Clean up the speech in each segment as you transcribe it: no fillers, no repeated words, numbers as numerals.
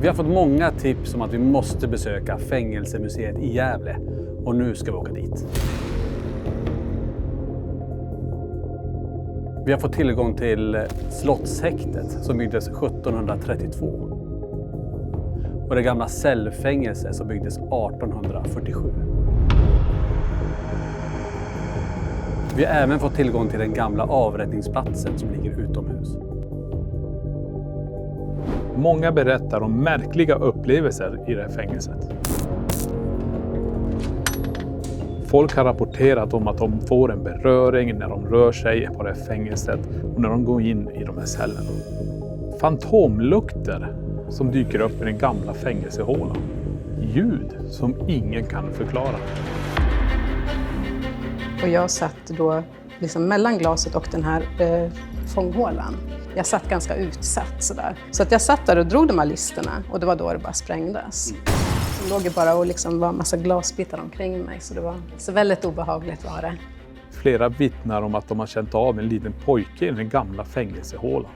Vi har fått många tips om att vi måste besöka fängelsemuseet i Gävle och nu ska vi åka dit. Vi har fått tillgång till Slottshäktet som byggdes 1732 och det gamla cellfängelse som byggdes 1847. Vi har även fått tillgång till den gamla avrättningsplatsen som ligger utomhus. Många berättar om märkliga upplevelser i det här fängelset. Folk har rapporterat om att de får en beröring när de rör sig på det här fängelset och när de går in i de här cellerna. Fantomlukter som dyker upp i den gamla fängelsehålan. Ljud som ingen kan förklara. Och jag satt då liksom mellan glaset och den här fånghålan. Jag satt ganska utsatt sådär. Så att jag satt där och drog de här listerna och det var då det bara sprängdes. Det låg ju bara och liksom var en massa glasbitar omkring mig så det var så väldigt obehagligt var det. Flera vittnar om att de har känt av en liten pojke i den gamla fängelsehålan.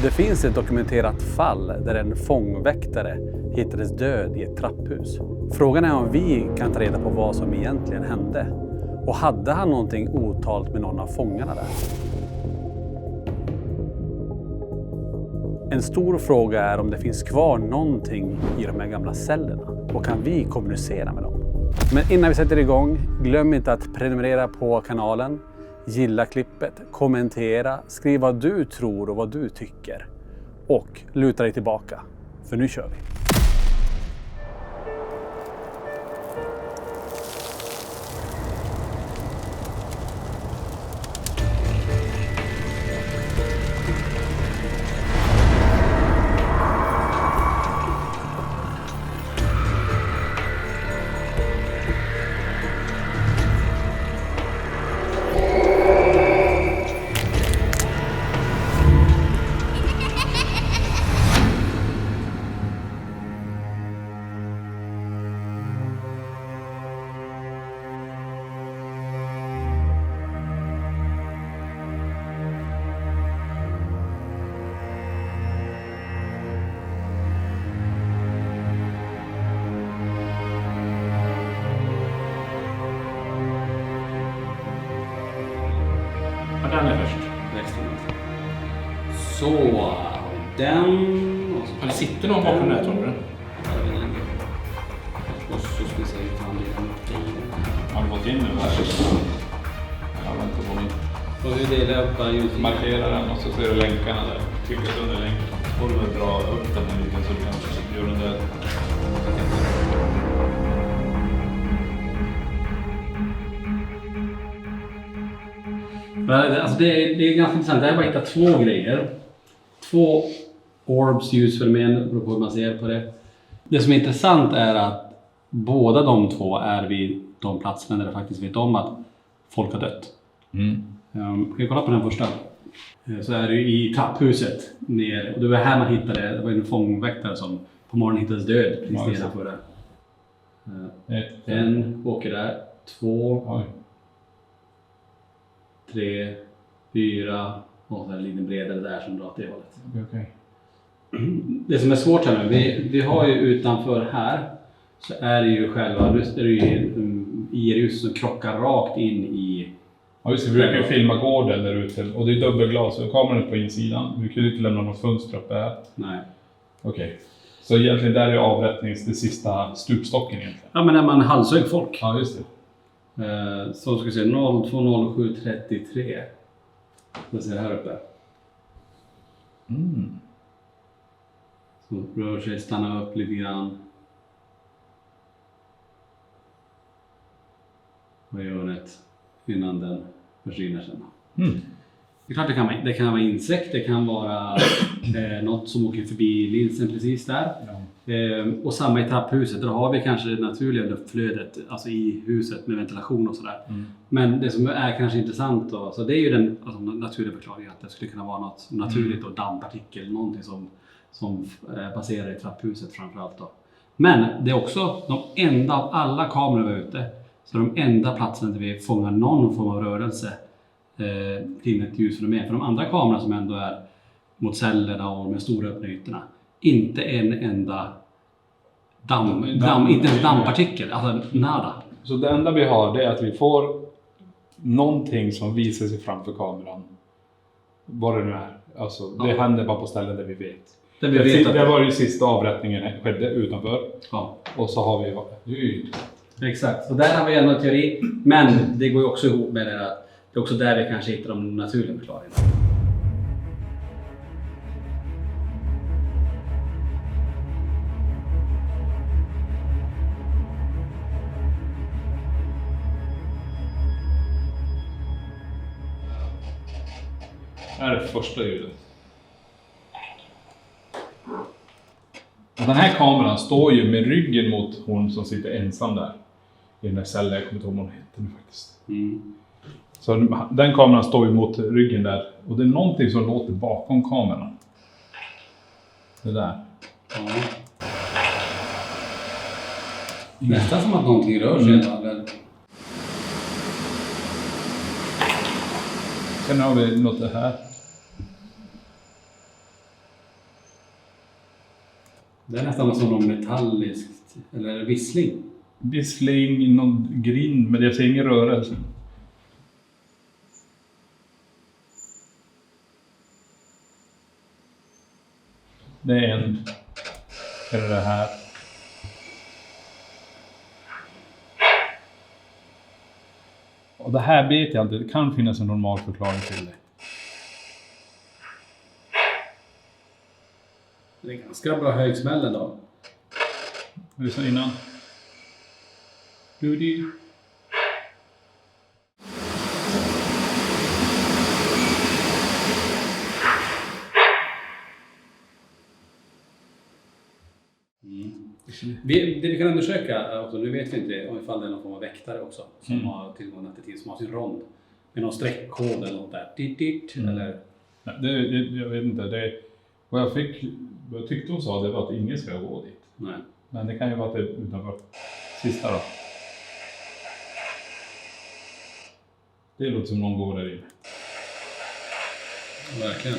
Det finns ett dokumenterat fall där en fångväktare hittades död i ett trapphus. Frågan är om vi kan ta reda på vad som egentligen hände. Och hade han någonting otalt med någon av fångarna där? En stor fråga är om det finns kvar någonting i de här gamla cellerna. Och kan vi kommunicera med dem? Men innan vi sätter igång, glöm inte att prenumerera på kanalen. Gilla klippet, kommentera, skriv vad du tror och vad du tycker. Och luta dig tillbaka, för nu kör vi. Den är först. Så, den... Det sitter någon bakom det här, tror du? Och så ska vi se hur fan det är. Har du gått in nu här? Jag har inte på min. Och hur delar jag upp varje ljud? Markera den och så ser du länkarna där. Trycka under länken. Får du väl dra upp den här liten så du kan göra den där. Alltså det är ganska intressant. Jag har bara hittat två grejer. Två orbs, ljusfenomen, beror på hur man ser på det. Det som är intressant är att båda de två är vid de platserna där det faktiskt vet om att folk har dött. Kan vi kolla på den första? Så är det ju i trapphuset ner. Och det var här man hittade, det var en fångväktare som på morgonen hittades död precis nedanför det. En åker där, 2, 3, 4 och så är det lite bredare där som drar åt det hållet. Okay. Det som är svårt här nu, vi har ju utanför här så är det ju själva, nu är det ju IR-ljus som krockar rakt in i... Ja just det, vi brukar ju filma gården där ute och det är dubbelglas och kameran är på insidan. Vi kunde inte lämna något fönster uppe här. Nej. Okej. Så egentligen där är avrättnings, det sista stupstocken egentligen. Ja men när man halshögg folk. Ja just det. Så ska vi se, 020733. Det ser här uppe. Så rör sig, stanna upp lite grann. På hörnet innan den försvinner sen. Det är klart det kan vara insekt, det kan vara något som åker förbi linsen precis där. Och samma i trapphuset, där har vi kanske det naturliga luftflödet alltså i huset med ventilation och sådär. Men det som är kanske intressant då, så det är ju den naturliga förklaringen att det skulle kunna vara något naturligt och dammpartikel, någonting som passerar i trapphuset framförallt då. Men det är också de enda av alla kameror vi är ute, så de enda platserna där vi fångar någon form av rörelse kring ett ljusfenomen. För de andra kamerorna som ändå är mot cellerna och de stora öppna ytorna. Inte en enda inte en dammpartikel, alltså nada. Så det enda vi har det är att vi får någonting som visar sig framför kameran. Vad det nu är. Alltså, det händer bara på ställen där vi vet. Det var ju sista avrättningen skedde utanför. Ja. Och så har vi ljud. Exakt, så där har vi en teori. Men det går ju också ihop med det att det är också där vi kanske hittar de naturliga förklaringarna. Det här är det första ljudet. Och den här kameran står ju med ryggen mot hon som sitter ensam där. I den här cellen, jag kommer inte ihåg vad hon heter nu faktiskt. Så den kameran står ju mot ryggen där. Och det är någonting som låter bakom kameran. Det där. Ja. Nästan som att någonting rör sig. Eller? Sen har vi något det här. Det är nästan som något metalliskt, eller vissling. Vissling, någon grind, men jag ser ingen rörelse. Det är en. Är det här? Och det här vet jag inte, det kan finnas en normal förklaring till det. Det är ganska bra högsmällen då. Det är så innan. Du. Det vi kan undersöka också, nu vet vi inte om ifall det är någon form av väktare också som har tillgång nattetid, som har sin rond med någon streckkod eller något där. Eller? Nej, jag vet inte. Vad jag tyckte hon sa det var att ingen ska gå dit. Nej. Men det kan ju vara att det är utanför sista då. Det låter som någon går där inne. Verkligen.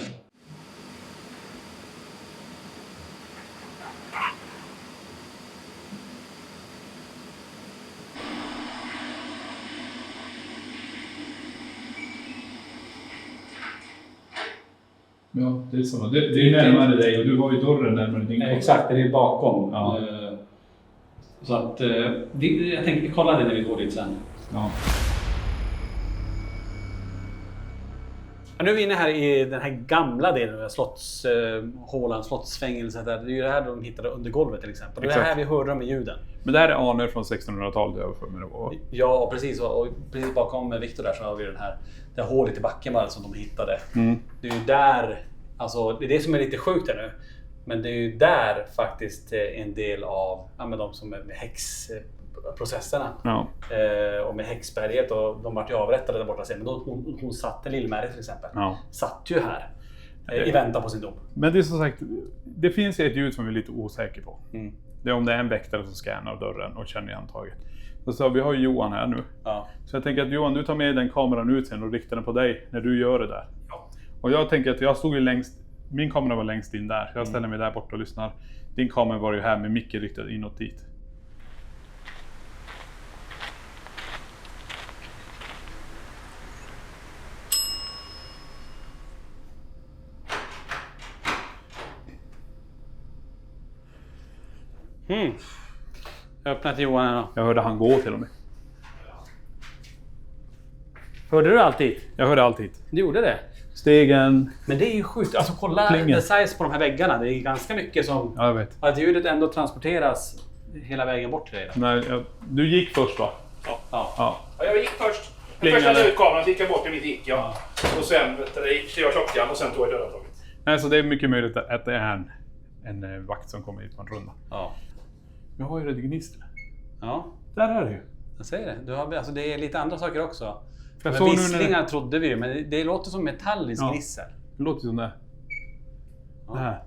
Ja, det är samma. Det är närmare dig och du har ju dörren närmare din kort. Exakt, det är bakom. Ja. Så att jag tänkte kolla det när vi går dit sen. Ja. Nu är vi inne här i den här gamla delen av slottshålan, slottsfängelset. Det är ju det här de hittade under golvet till exempel. Det är här vi hörde de ljuden. Men det här är anor från 1600-talet överför mig då. Ja, precis. Och precis bakom Victor där så har vi det här hålet i backen bara som de hittade. Det är ju där, alltså det är det som är lite sjukt här nu. Men det är ju där faktiskt en del av de som är med häxprocesserna. Ja. Och med häxberget, och de vart ju avrättade där borta sen. Men hon satt, Lill-Mary till exempel, satt ju här i väntan på sin dom. Men det är som sagt, det finns ett ljud som vi är lite osäker på. Det är om det är en väktare som scannar dörren och känner igen taget. Så vi har ju Johan här nu. Ja. Så jag tänker att Johan, du tar med den kameran ut sen och riktar den på dig när du gör det där. Ja. Och jag tänker att jag stod ju längst, min kamera var längst in där. Så jag ställer mig där borta och lyssnar. Din kamera var ju här med micken riktad inåt dit. Jag öppnade till Johan här då. Jag hörde han gå till och med. Hörde du allt hit? Jag hörde allt hit. Du gjorde det? Stegen. Men det är ju sjukt. Alltså kolla the size på de här väggarna. Det är ganska mycket som... Ja, jag vet. Att ljudet ändå transporteras hela vägen bort till dig. Nej, du gick först va? Ja, jag gick först. Först hade jag ut kameran, så gick jag bort i mitt gick. Och sen gick jag klockan och sen tog jag dörrantåget. Nej, så det är mycket möjligt att det är en vakt som kommer hit på en runda. Ja. Nu har ju det gnissel. Ja. Där är det ju. Jag säger det. Alltså det är lite andra saker också. Visslingar trodde vi ju, men det låter som metallisk gnissel. Det låter som det. Ja. Det här.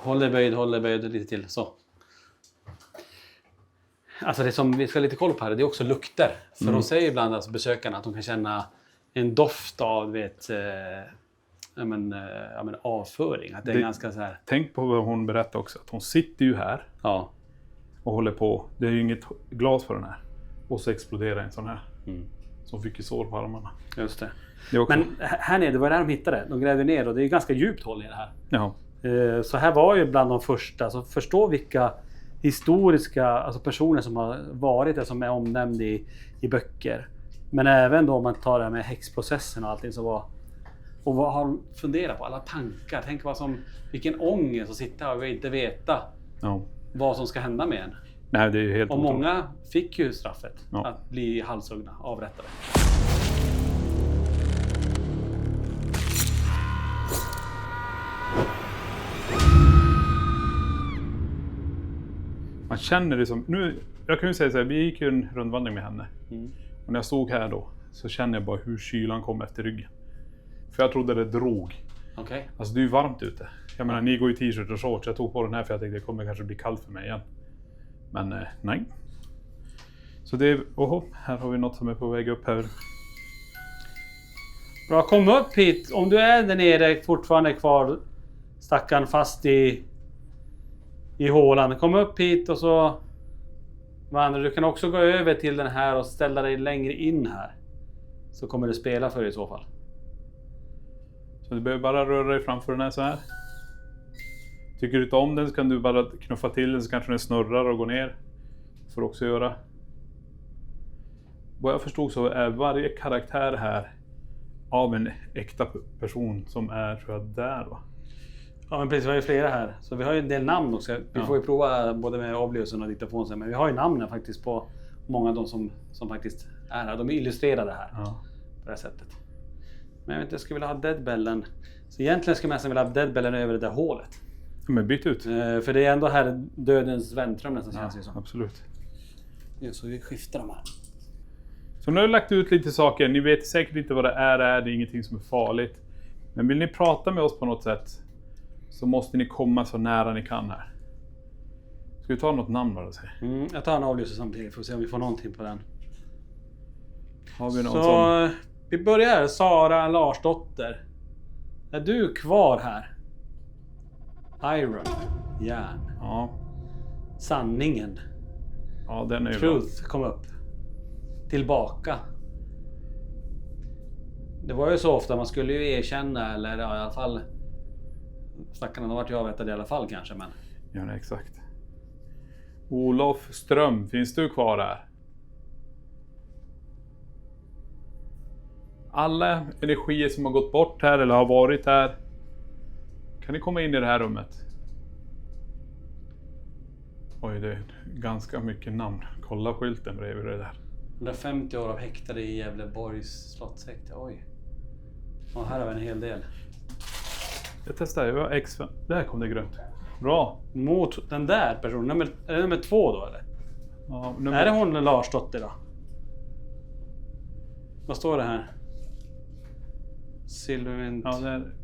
Håll dig böjd lite till. Så. Alltså det som vi ska ha lite koll på här, det är också lukter. För de säger ibland, alltså besökarna, att de kan känna en doft av avföring. Att det är ganska så här. Tänk på vad hon berättade också. Att hon sitter ju här och håller på. Det är ju inget glas för den här. Och så exploderar en sån här. Som fick ju sår på armarna. Just det. Men här nere, det var där de hittade. De grävde ner och det är ganska djupt håll i det här. Ja. Så här var ju bland de första. Så förstå vilka historiska personer som har varit det, som är omnämnd i böcker. Men även då om man tar det här med häxprocessen och allting så var. Och vad har de funderat på? Alla tankar. Tänk vilken ångest att sitta här och inte veta vad som ska hända med en. Nej, det är ju helt och otroligt. många fick ju straffet att bli halshuggna, avrättade. Man känner det som... Nu, jag kan ju säga så här, vi gick ju en rundvandring med henne. Och när jag stod här då så känner jag bara hur kylan kom efter ryggen. För jag trodde det drog. Okay. Alltså det är ju varmt ute. Jag menar, ni går i t-shirt och shorts. Jag tog på den här för jag tänkte det kommer kanske bli kallt för mig igen. Men nej. Så det är... här har vi något som är på väg upp här. Bra, kom upp hit. Om du är där nere fortfarande kvar, stackarn fast i hålan. Kom upp hit och så... Du kan också gå över till den här och ställa dig längre in här. Så kommer det spela för dig i så fall. Så du behöver bara röra dig framför den här så här. Tycker du inte om den så kan du bara knuffa till den så kanske den snurrar och går ner. Får du också göra. Vad jag förstod så är varje karaktär här av en äkta person som är, tror jag, där va? Ja men precis, vi har ju flera här. Så vi har ju en del namn också. Vi får ju prova både med Obliusen och diktafon sen. Men vi har ju namnen faktiskt på många av de som faktiskt är här. De är illustrerade här. På det här sättet. Men jag vet inte, jag skulle vilja ha Deadbellen. Så egentligen skulle jag nästan vilja ha Deadbellen över det där hålet. Men byt ut. För det är ändå här dödens väntrum nästan känns det som. Absolut. Ja, så vi skiftar de här. Så nu har jag lagt ut lite saker. Ni vet säkert inte vad det är. Det är ingenting som är farligt. Men vill ni prata med oss på något sätt så måste ni komma så nära ni kan här. Ska vi ta något namn bara säga? Jag tar en avlyser samtidigt för att se om vi får någonting på den. Har vi någon så vi börjar. Sara Larsdotter. Är du kvar här? Iron. Järn. Ja. Sanningen. Ja, den är ju Truth kom upp. Tillbaka. Det var ju så ofta man skulle ju erkänna eller i alla fall stackarna har varit ju avrättade i alla fall kanske men. Ja, nej, exakt. Olof Ström, finns du kvar här? Alla energier som har gått bort här eller har varit här. Kan ni komma in i det här rummet? Oj, det är ganska mycket namn. Kolla skylten bredvid det där. 150 år av häktade i Gävleborgs slottshäkte. Oj. Och här har vi en hel del. Jag testar, jag har X5. Där kom det grönt. Bra. Mot den där personen. Är det nummer 2 då eller? Ja, Är det hon Larsdotter då? Vad står det här? Silvermint. Ja, där.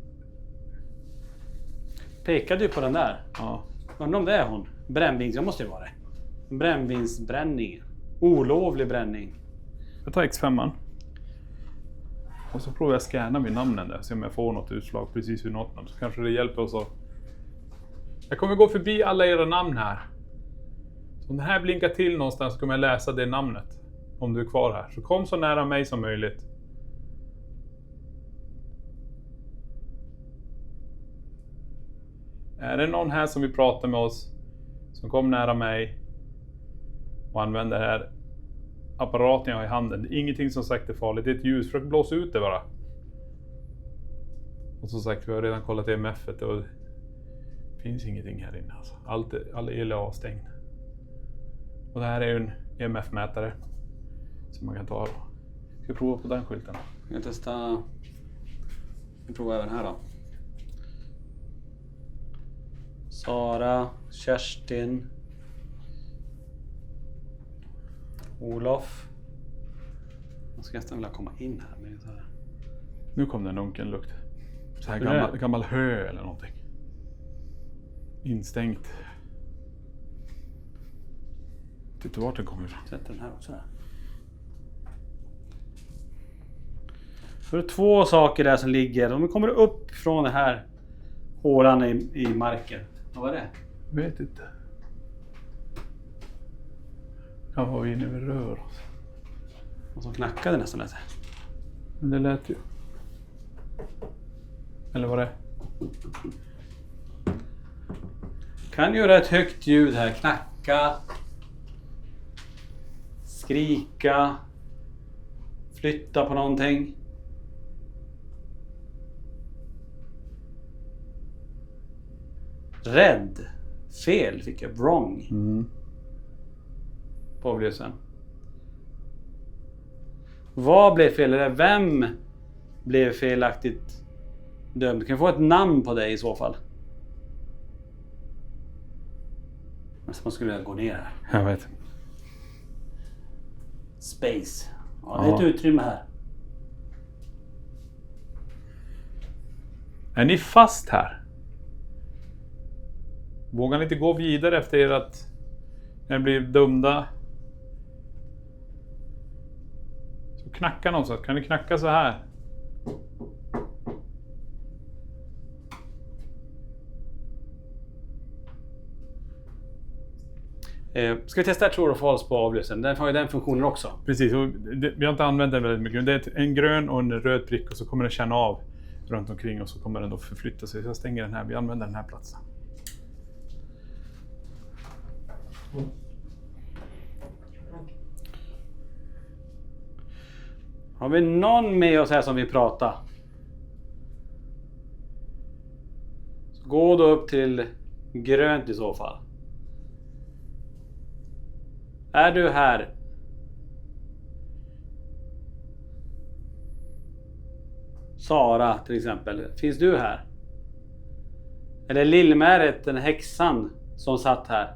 Pekade du på den där? Ja. Undrar om det är hon. Brännvins, jag måste ju vara det. Brännvinsbränning. Olovlig bränning. Jag tar X5. Och så provar jag scanna vid namnen där. Se om jag får något utslag precis vid något namn. Så kanske det hjälper oss att... Jag kommer gå förbi alla era namn här. Så om det här blinkar till någonstans så kommer jag läsa det namnet. Om du är kvar här. Så kom så nära mig som möjligt. Är det någon här som vill prata med oss? Som kom nära mig. Och använder den här apparaten jag har i handen. Det är ingenting som sagt är farligt. Det är ett ljus. Försök blåsa ut det bara. Och som sagt, vi har redan kollat EMF-et och det finns ingenting här inne. Alltså. All el är avstängd. Och det här är ju en EMF-mätare som man kan ta då. Ska vi prova på den skylten? Jag testar. Vi provar även här då. Sara, Kerstin, Olof. Jag ska nästan vilja komma in här med så här. Nu kom det en unken lukt. Så här gammal hö eller någonting. instängt. Titta vart den kommer ifrån. Sätt den här också. Så det är 2 saker där som ligger. De kommer upp från den här hålan i marken. Vad var det? Vet inte. Kan vara inne vid rör. Och som knackade nästan lite. Men det lät ju. Eller vad det är? Kan göra ett högt ljud här. Knacka. Skrika. Flytta på någonting. Rädd. Fel fick jag. Wrong. På avlysen. Vad blev fel? Eller vem blev felaktigt dömd? Kan jag få ett namn på dig i så fall? Man skulle vilja gå ner här. Jag vet. Space. Ja, det är ett utrymme här. Är ni fast här? Vågar ni inte gå vidare efter att ni blir dömda? Så knacka någonstans. Kan ni knacka så här? Ska vi testa true or false på avlysen? Den har ju den funktionen också. Precis, och vi har inte använt den väldigt mycket. Det är en grön och en röd prick och så kommer den känna av runt omkring och så kommer den då förflytta sig. Så jag stänger den här, vi använder den här platsen. Har vi någon med oss här som vill prata? Så gå då upp till grönt i så fall. Är du här? Sara till exempel. Finns du här? Eller Lillmäret, den häxan som satt här?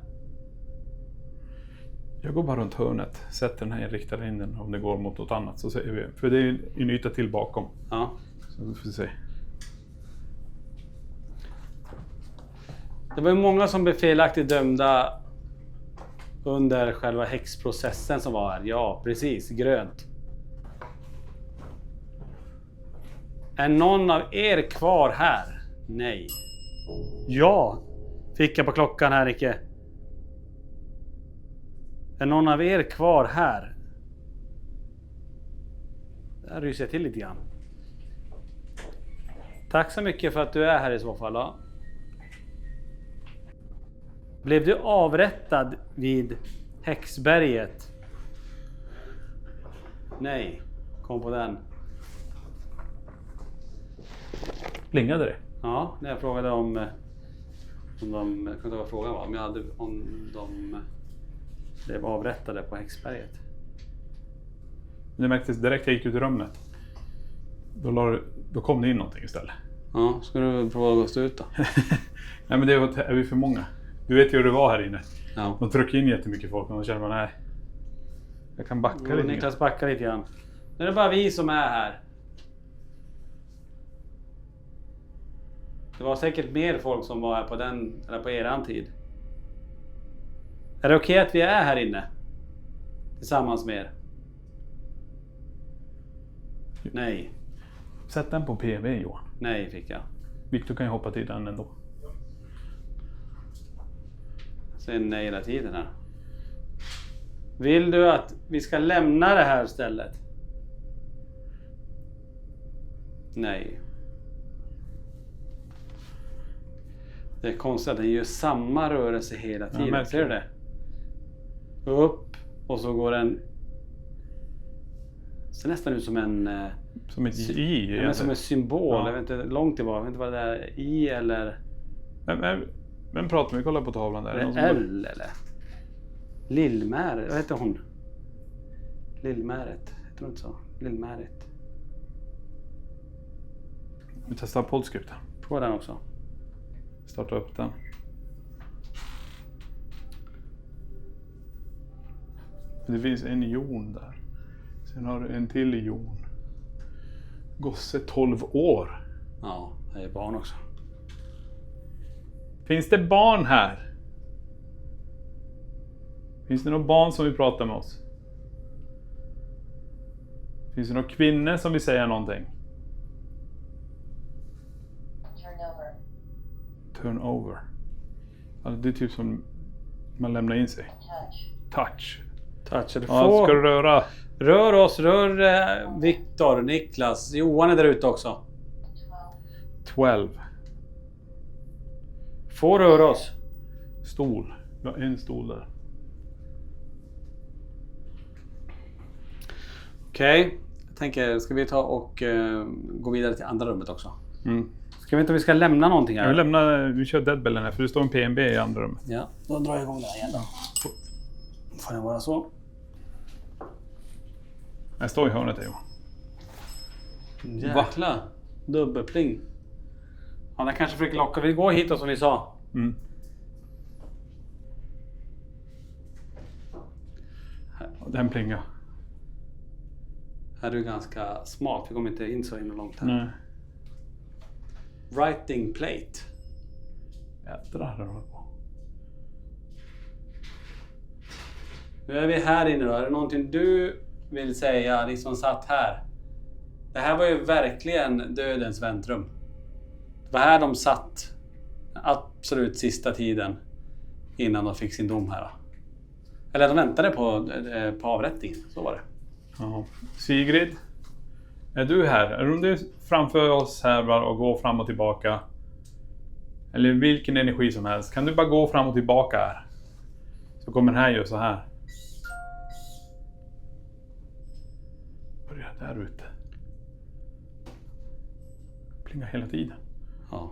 Jag går bara runt hörnet, sätter den här, riktar in den om det går mot något annat. Så ser vi, för det är en yta till bakom. Ja. Så vi får se. Det var ju många som blev felaktigt dömda under själva häxprocessen som var här. Ja, precis. Grönt. Är någon av er kvar här? Nej. Ja. Fick jag på klockan här, Icke. Är någon av er kvar här? Där ryser jag till lite grann. Tack så mycket för att du är här i så fall. Då. Blev du avrättad vid Häxberget? Nej. Kom på den. Plingade det? Ja, när jag frågade om de... Jag kommer inte ihåg vad frågan var. Om de blev avrättade på Häxberget. Det märktes direkt jag gick ut i rummet. Då kom det in någonting istället. Ja, ska du prova att stå ut då? Nej, men det är vi för många. Du vet ju hur det var här inne. Ja. De trycker in jättemycket folk och då känner man nej. Jag kan backa lite. Niklas backar lite grann. Nu är det bara vi som är här. Det var säkert mer folk som var här på eran tid. Är det okej att vi är här inne? Tillsammans med er? Nej. Sätt den på PV, Johan. Nej, fick jag. Victor kan ju hoppa till den ändå. Säg nej hela tiden här. Vill du att vi ska lämna det här stället? Nej. Det är konstigt att den gör samma rörelse hela tiden. Ser du det? Upp och så går den... ser nästan ut som en... som ett I. Men som en symbol. Ja. Jag vet inte långt tillbaka. Jag vet inte vad det är. I eller... Men pratar vi kollar på tavlan där. Eller L eller? Lillmäret. Vad heter hon? Lillmäret. Jag tror inte så. Lillmäret. Vi testar Polscript. Prova den också. Starta upp den. Det finns en jon där. Sen har du en till jon. Gosse 12 år. Ja, det är barn också. Finns det barn här? Finns det några barn som vill prata med oss? Finns det några kvinnor som vill säga någonting? Turn over. Alltså det är typ som man lämnar in sig. Touch. Touch. Ja, ska du röra? Rör oss, rör Viktor, Niklas, Johan är där ute också. 12. Får röra oss. Stol. Vi har en stol där. Okej. Jag tänker, ska vi ta och gå vidare till andra rummet också? Mm. Ska vi inte om vi ska lämna någonting här? Vi kör deadbellen här för det står en PNB i andra rummet. Ja, då drar jag igång den igen då. Får det vara så? Jag står i hörnet här, Johan. Jäklar. Dubbelpling. Ja, den kanske försöker locka. Vi går hit då som vi sa. Mm. Den plingar. Här är du ganska smart. Vi kommer inte in så himla långt här. Nej. Writing plate. Jädrar det håller på. Nu är vi här inne då. Är det någonting du vill säga, ni som satt här? Det här var ju verkligen dödens väntrum. Det var här de satt absolut sista tiden innan de fick sin dom här. Eller de väntade på avrättningen, så var det. Ja. Sigrid, är du här? Är du framför oss här bara och gå fram och tillbaka? Eller vilken energi som helst. Kan du bara gå fram och tillbaka här? Så kommer den här göra så här. Börja där ute. Plingar hela tiden. Ja.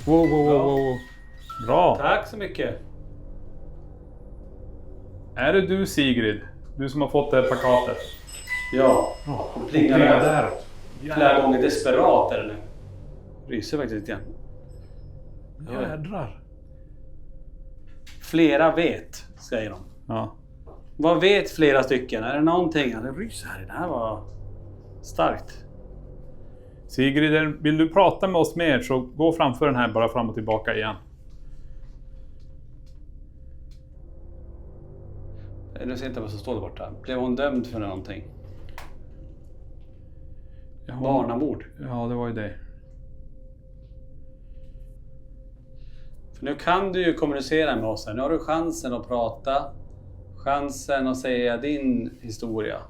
Wow. Bra. Tack så mycket. Är det du, Sigrid? Du som har fått det här plakatet? Ja. Plingar där. Flera gånger desperat är det nu. Ryser faktiskt lite grann. Jädrar. Flera vet, säger de. Ja. Vad vet flera stycken? Är det någonting? Det ryser här. Det här var starkt. Sigrid, vill du prata med oss mer så gå framför den här bara fram och tillbaka igen. Du ser inte vad som står där borta. Blev hon dömd för någonting? Barnamord. Ja, det var ju det. För nu kan du ju kommunicera med oss här. Nu har du chansen att prata. Chansen att säga din historia.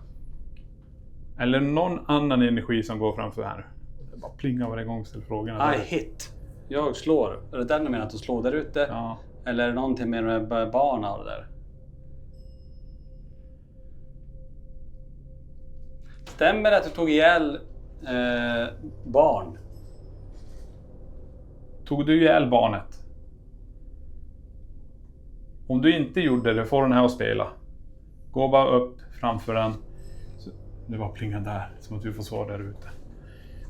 Eller någon annan energi som går framför här. Det bara plingar varje gång ställer frågorna. I hit. Jag slår. Är det den du menar att du slår där ute? Ja. Eller är det någonting med barnen och det där? Stämmer det att du tog ihjäl barn? Tog du ihjäl barnet? Om du inte gjorde det, får den här att spela. Gå bara upp framför den. Så det var plinga där, som att du får svar där ute.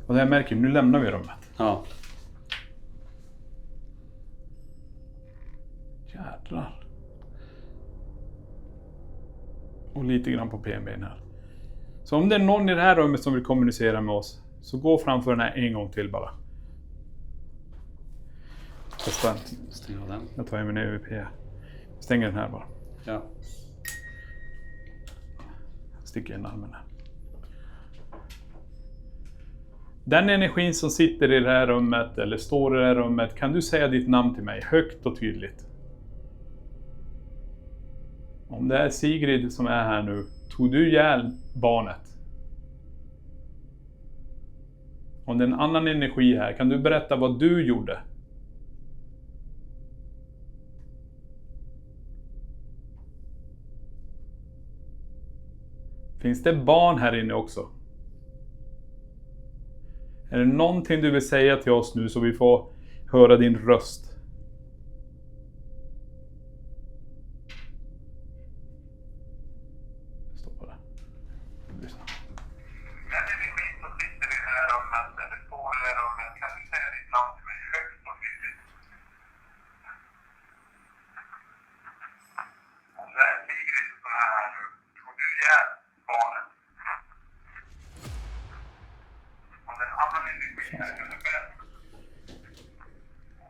Och det jag märker, nu lämnar vi rummet. Ja. Jädrar. Och lite grann på PNB:n här. Så om det är någon i det här rummet som vill kommunicera med oss, så gå framför den här en gång till bara. Stäng av den. Jag tar min EVP. Stänger den här bara. Ja. Sticker in armen här. Den energin som sitter i det här rummet eller står i det här rummet, kan du säga ditt namn till mig högt och tydligt? Om det är Sigrid som är här nu, tog du ihjäl barnet? Om det är en annan energi här, kan du berätta vad du gjorde? Finns det barn här inne också? Är det någonting du vill säga till oss nu så vi får höra din röst? Stoppa det. Lyssna. Den energi som sitter i det här rummet, eller står i det här rummet, kan du säga ditt namn till mig högt och tydligt? Om det är Sigrid som är här nu, tror du ihjäl barnet? här. Kan du berätta?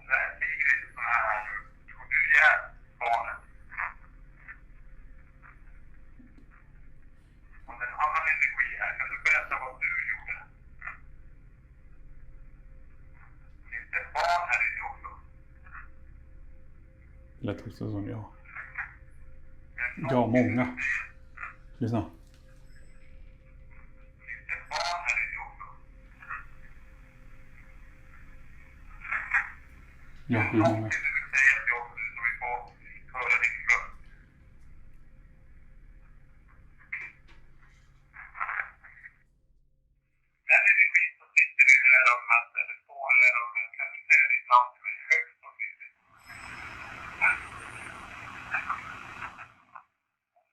Det här Sigrid som är här nu. Tog du ihjäl barnen? Och den annan energi här. Kan du berätta vad du gjorde? Finns det barn här inne också? Lätt också som jag. Ja, många. Lyssna. Finns det barn här inne också? Ja, hur många? Någonting du vill säga till oss nu så vi får höra din röst. Den energin som sitter i det här rummet eller står i det här rummet, kan du säga ditt namn till mig högt och tydligt?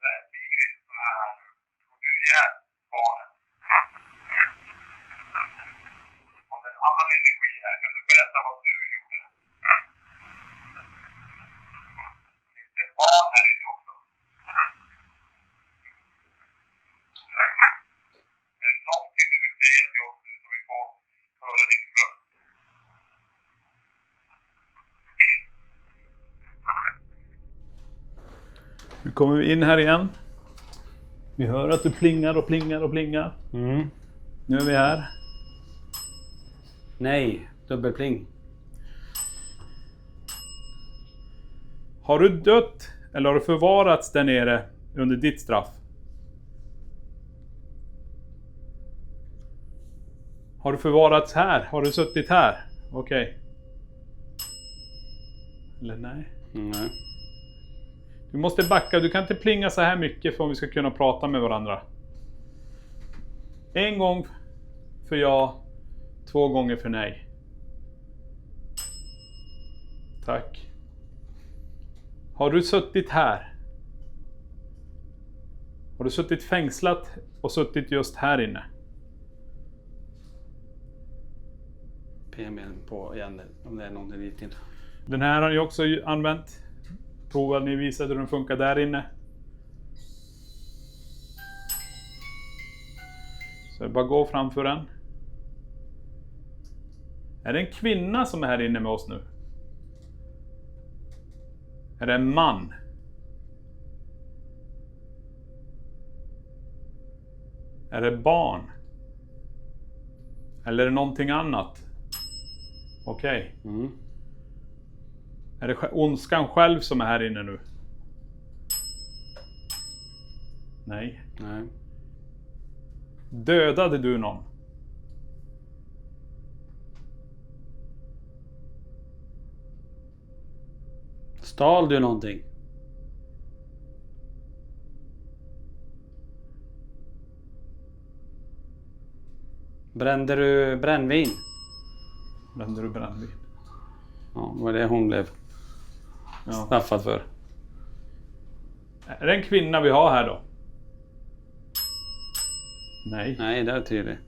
Det är Sigrid som är här nu. Tog du ihjäl barnen? Om det är en annan energi här, kan du berätta vad du gjorde? Finns det barn här inne också? Är det någonting du vill säga till oss nu så vi får höra din röst? Nu kommer vi in här igen. Vi hör att du plingar och plingar och plingar. Nu är vi här. Nej, dubbelpling. Har du dött eller har du förvarats där nere under ditt straff? Har du förvarats här? Har du suttit här? Okej. Eller nej? Nej. Du måste backa, du kan inte plinga så här mycket för om vi ska kunna prata med varandra. En gång för ja, 2 gånger för nej. Tack. Har du suttit här? Har du suttit fängslat och suttit just här inne? PMN på igen om det är någonting dit in. Den här har ni också använt. Prova, ni visade hur den funkar där inne. Så bara gå framför den. Är det en kvinna som är här inne med oss nu? Är det en man? Är det barn? Eller är det någonting annat? Okej. Är det ondskan själv som är här inne nu? Nej. Nej. Dödade du någon? Stal du någonting? Brände du brännvin? Brände du brännvin? Ja, det var det hon blev straffad för. Är det en kvinna vi har här då? Nej. Nej, det är tydligt.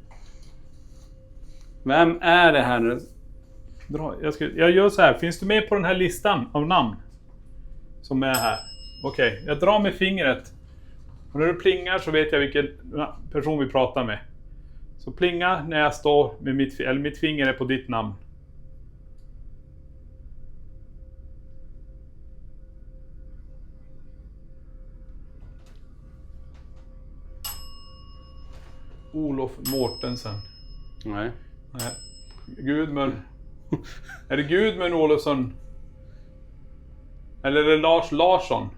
Vem är det här nu? Jag gör så här. Finns du med på den här listan av namn? Som är här. Okej, jag drar med fingret. Och när du plingar så vet jag vilken person vi pratar med. Så plinga när jag står med mitt finger är på ditt namn. Olof Mårtensen. Nej. Nej. Gudmund. Är det Gudmund Olofsson? Eller är det Lars Larsson?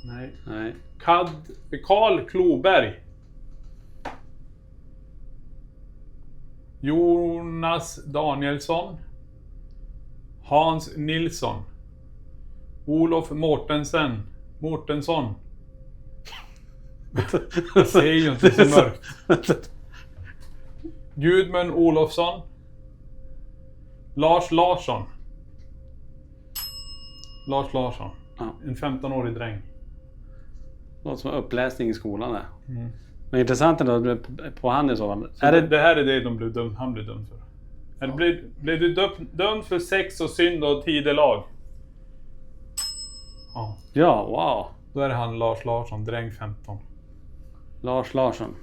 Nej. Nej. Karl Kloberg. Jonas Danielsson. Hans Nilsson. Olof Mårtensson. Det ser ju inte så mörkt. Gudmund Olofsson. Lars Larsson. Ja. En 15-årig dräng. Något som uppläsning i skolan där. Men intressant ändå på han i så fall. Så det här är det han blev dömd för. Eller blev du dömd för sex och synd och tidelag? Ja. Ja, wow. Då är det han Lars Larsson, dräng 15. Lars Larsson.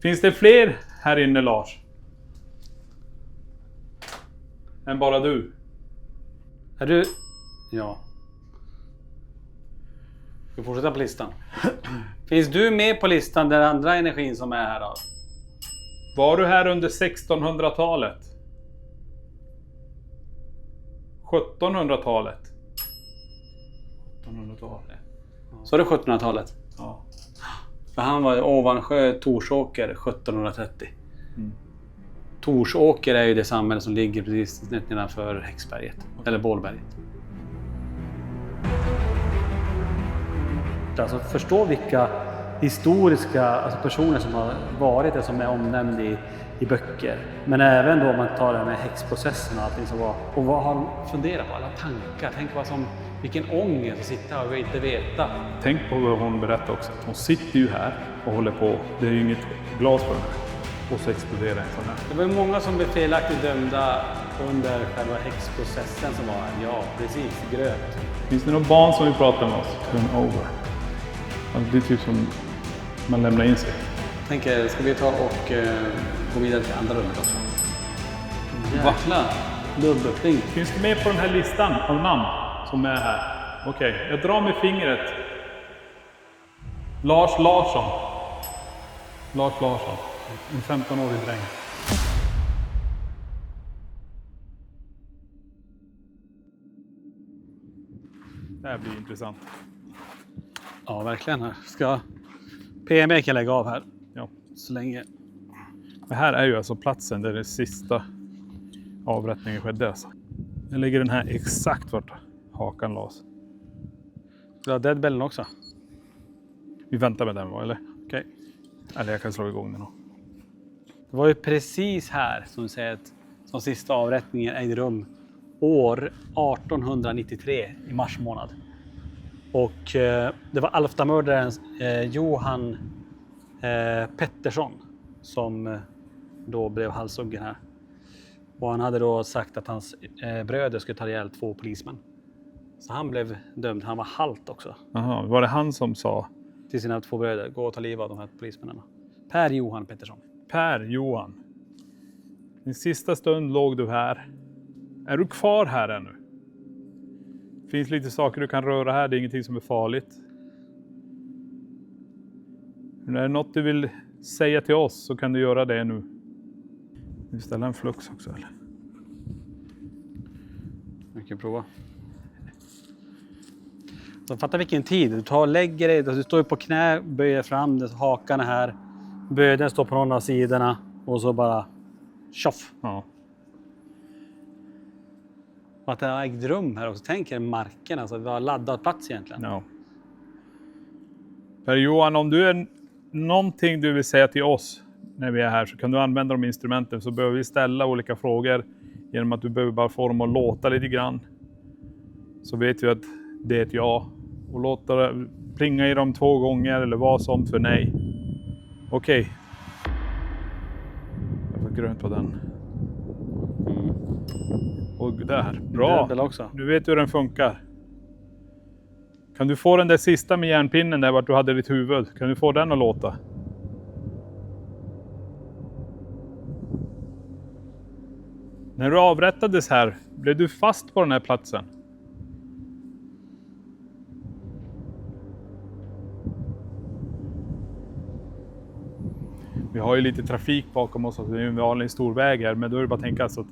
Finns det fler här inne, Lars? Än bara du? Är du... Ja. Vi fortsätter på listan. Finns du med på listan den andra energin som är här då? Var du här under 1600-talet? 1700-talet? 1700-talet. Så är det 1700-talet? Ja. För han var i Ovansjö, Torsåker, 1730. Torsåker är ju det samhälle som ligger precis nedanför Häxberget. Eller Bålberget. Alltså förstå vilka historiska personer som har varit det, som är omnämnd i böcker. Men även då om man tar det här med häxprocessen och allting som var. Och vad har de funderat på? Alla tankar. Tänk vilken ångest att sitta här och inte veta. Tänk på vad hon berättade också. Hon sitter ju här och håller på. Det är ju inget glas på den här. Och så exploderar en sån här. Det var ju många som blev felaktigt dömda under själva häxprocessen som var här. Ja, precis. Gröt. Finns det några barn som vill prata med oss? Turn over. Alltså, det är typ som man lämnar in sig. Jag tänker, ska vi ta och gå vidare till andra rummet också? Jäklar. Dubbelpling. Finns du med på den här listan av namn som är här? Okej, jag drar med fingret. Lars Larsson. Lars Larsson. En 15-årig dräng. Det här blir intressant. Ja, verkligen. Ska PME kan lägga av här. Ja. Så länge. Det här är ju alltså platsen där den sista avrättningen skedde. Alltså. Jag lägger den här exakt vart hakan lades. Du har deadbellen också? Vi väntar med den, eller? Okej. Eller jag kan slå igång den. Det var ju precis här som du säger att som sista avrättningen ägde rum år 1893 i mars månad. Och det var Alftamördaren Johan Pettersson som då blev halshuggen här. Och han hade då sagt att hans bröder skulle ta ihjäl 2 polismän. Så han blev dömd. Han var halt också. Jaha, var det han som sa? Till sina 2 bröder. Gå och ta livet av de här polismännen. Per Johan Pettersson. Per Johan. Din sista stund låg du här. Är du kvar här ännu? Det finns lite saker du kan röra här. Det är ingenting som är farligt. Om det är något du vill säga till oss så kan du göra det nu. Vi ställer en flux också, eller? Vi kan prova. Så fatta vilken tid. Du tar och lägger dig. Du står på knä, böjer fram. Hakan är här. Böden står på någon av sidorna. Och så bara tjoff. Ja. Och att det har ägt rum här också. Tänk er marken. Alltså vi har laddat plats egentligen. Ja. Per Johan, om du är någonting du vill säga till oss när vi är här så kan du använda de instrumenten, så behöver vi ställa olika frågor genom att du behöver bara få dem att låta lite grann. Så vet vi att det är ett ja. Och låta det plinga i dem 2 gånger eller vad som för nej. Okej. Jag får grönt på den. Och där. Bra. Också. Du vet hur den funkar. Kan du få den där sista med järnpinnen där vart du hade ditt huvud? Kan du få den att låta? När du avrättades här, blev du fast på den här platsen? Vi har ju lite trafik bakom oss, alltså det är ju en vanlig stor väg här, men då är det bara att tänka alltså,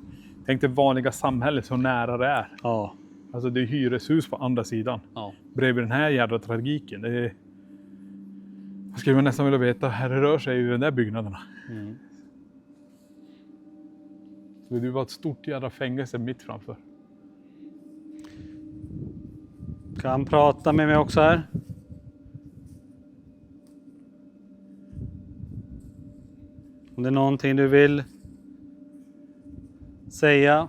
tänk det vanliga samhället så nära det är. Ja. Alltså det är hyreshus på andra sidan. Ja. Bredvid den här jävla tragiken. Det är... Jag skulle nästan vilja veta, här det rör sig i den där byggnaderna. Mm. Så det var ett stort jävla fängelse mitt framför. Kan prata med mig också här. Om det är någonting du vill säga.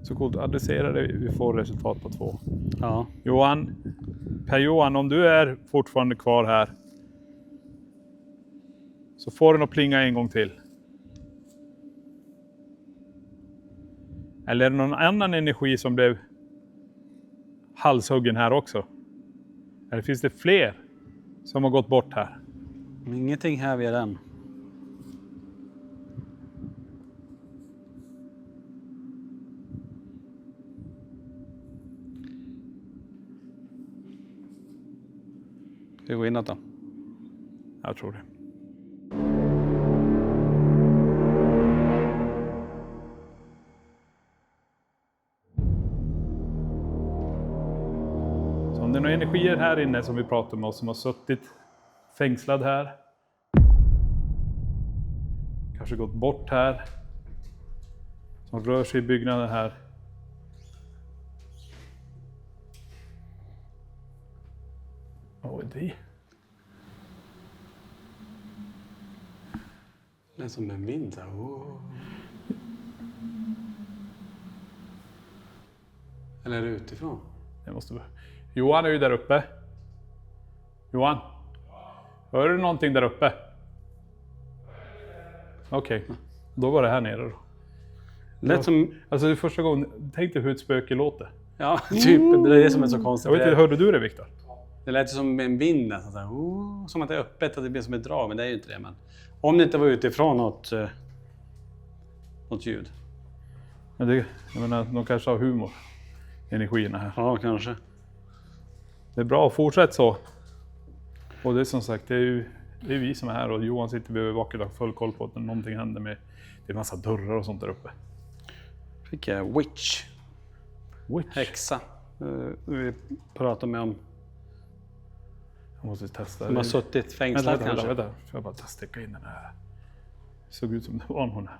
Så coolt, adressera det, vi får resultat på 2. Ja. Johan, Per Johan, om du är fortfarande kvar här så får den att plinga en gång till. Eller är det någon annan energi som blev halshuggen här också? Eller finns det fler som har gått bort här? Ingenting här vid den. Ska vi gå inåt då? Jag tror det. Så om det är några energier här inne som vi pratar med oss som har suttit fängslad här. Kanske gått bort här. Som rör sig i byggnaden här. Oj, det. Det är som en vind. Eller är det utifrån? Det måste vara. Johan är ju där uppe. Johan. Hör du någonting där uppe? Okej. Då var det här nere då. Lät som... Alltså det är första gången. Tänk dig hur ett spöke låter. Ja, typ. Det är det som är så konstigt. Jag vet inte, hörde du det, Viktor? Det lät som en vind nästan. Så här, som att det är öppet, att det blir som ett drag. Men det är ju inte det. Men om det inte var utifrån något ljud. Men det, jag menar, de kanske har humor. Energierna här. Ja, kanske. Det är bra, fortsätt så. Och det är som sagt, det är vi som är här och Johan sitter vid övervaket och har full koll på att någonting händer med. Det är massa dörrar och sånt där uppe. Fick jag witch. Häxa. Vi pratar med om. Jag måste testa. De har suttit fängslad kanske. Vänta. Får jag bara sticka in den här. Det såg ut som det var någon här.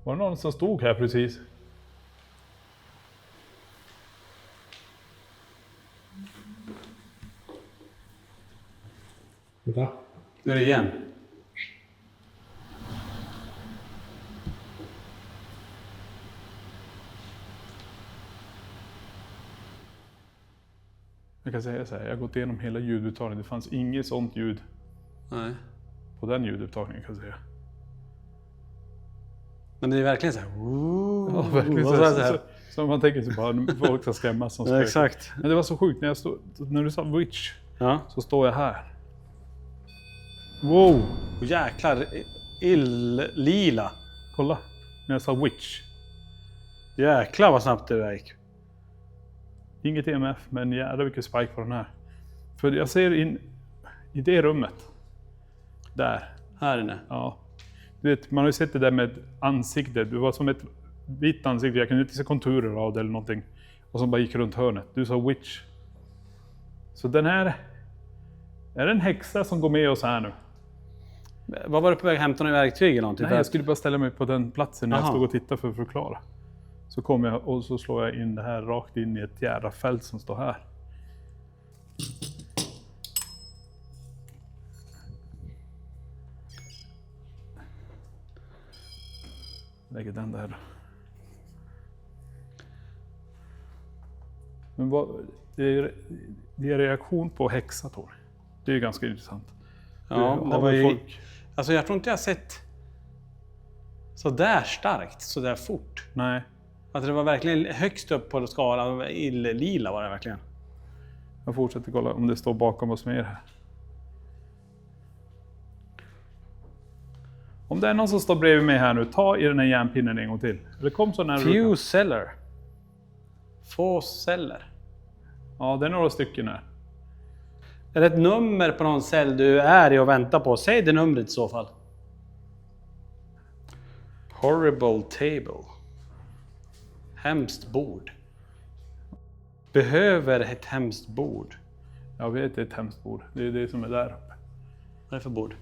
Var det någon som stod här precis? Va? Nu är det igen. Jag kan säga så här, jag har gått igenom hela ljudupptagningen. Det fanns inget sånt ljud. Nej. På den ljudupptagningen kan jag säga. Men det är verkligen så här. Ja, verkligen så här. Så man tänker sig bara folk ska skrämmas som spöken. Ja, exakt. Men det var så sjukt när du sa witch. Ja. Så står jag här. Wow! Jäklar, lila. Kolla, när jag sa witch. Jäklar vad snabbt det gick. Inget EMF, men jävlar vilken spike på den här. För jag ser in i det rummet. Där. Här inne. Ja. Du vet, man har ju sett det där med ansiktet. Det var som ett vitt ansikte. Jag kunde inte se konturer av det eller någonting. Och som bara gick runt hörnet. Du sa witch. Så den här... Är det en häxa som går med oss här nu? Vad var du på väg att hämta några verktyg eller någonting? Nej, jag skulle bara ställa mig på den platsen när jag Aha. stod och tittade för att förklara. Så kommer jag och så slår jag in det här rakt in i ett jävla fält som står här. Lägger den där. Men vad, det är reaktion på häxa, Tony. Det är ju ganska intressant. Ja, det var ju... Alltså jag tror inte jag har sett så där starkt, så där fort. Nej. Alltså det var verkligen högst upp på skalan, lila var det verkligen. Jag fortsätter kolla om det står bakom oss mer här. Om det är någon som står bredvid mig här nu, ta i den här järnpinnen en gång till. Eller kom så nära. Few celler. Få celler. Ja, det är några stycken här. Är det ett nummer på någon cell du är i och väntar på? Säg det numret i så fall. Horrible table. Hemskt bord. Behöver ett hemskt bord. Jag vet, det är ett hemskt bord. Det är det som är där uppe. Vad är det för bord?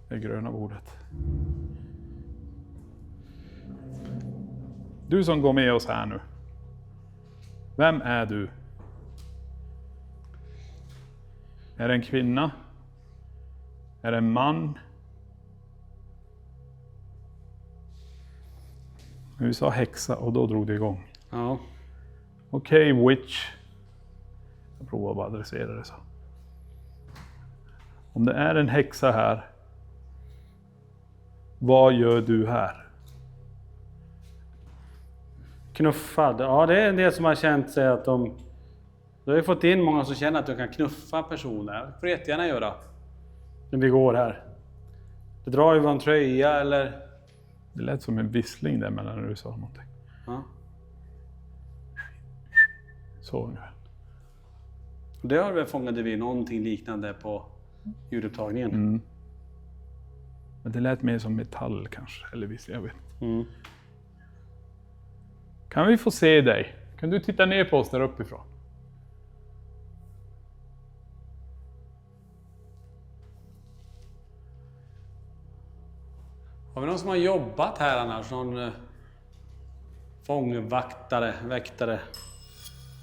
Det gröna bordet. Du som går med oss här nu. Vem är du? Är det en kvinna? Är det en man? Vi sa häxa och då drog det igång. Ja. Okej, witch. Jag provar bara att adressera det så. Om det är en häxa här. Vad gör du här? Knuffad. Ja, det är det som har känt sig att de Du har ju fått in många som känner att du kan knuffa personer. Det får du jättegärna göra. När vi går här. Du drar ju en tröja eller... Det lät som en vissling där mellan när du sa någonting. Ja. Så ungefär. Det har väl fångade vi någonting liknande på ljudupptagningen. Mm. Men det lät mer som metall kanske. Eller visst, jag vet. Mm. Kan vi få se dig? Kan du titta ner på oss där uppifrån? Har vi någon som har jobbat här annars? Någon väktare?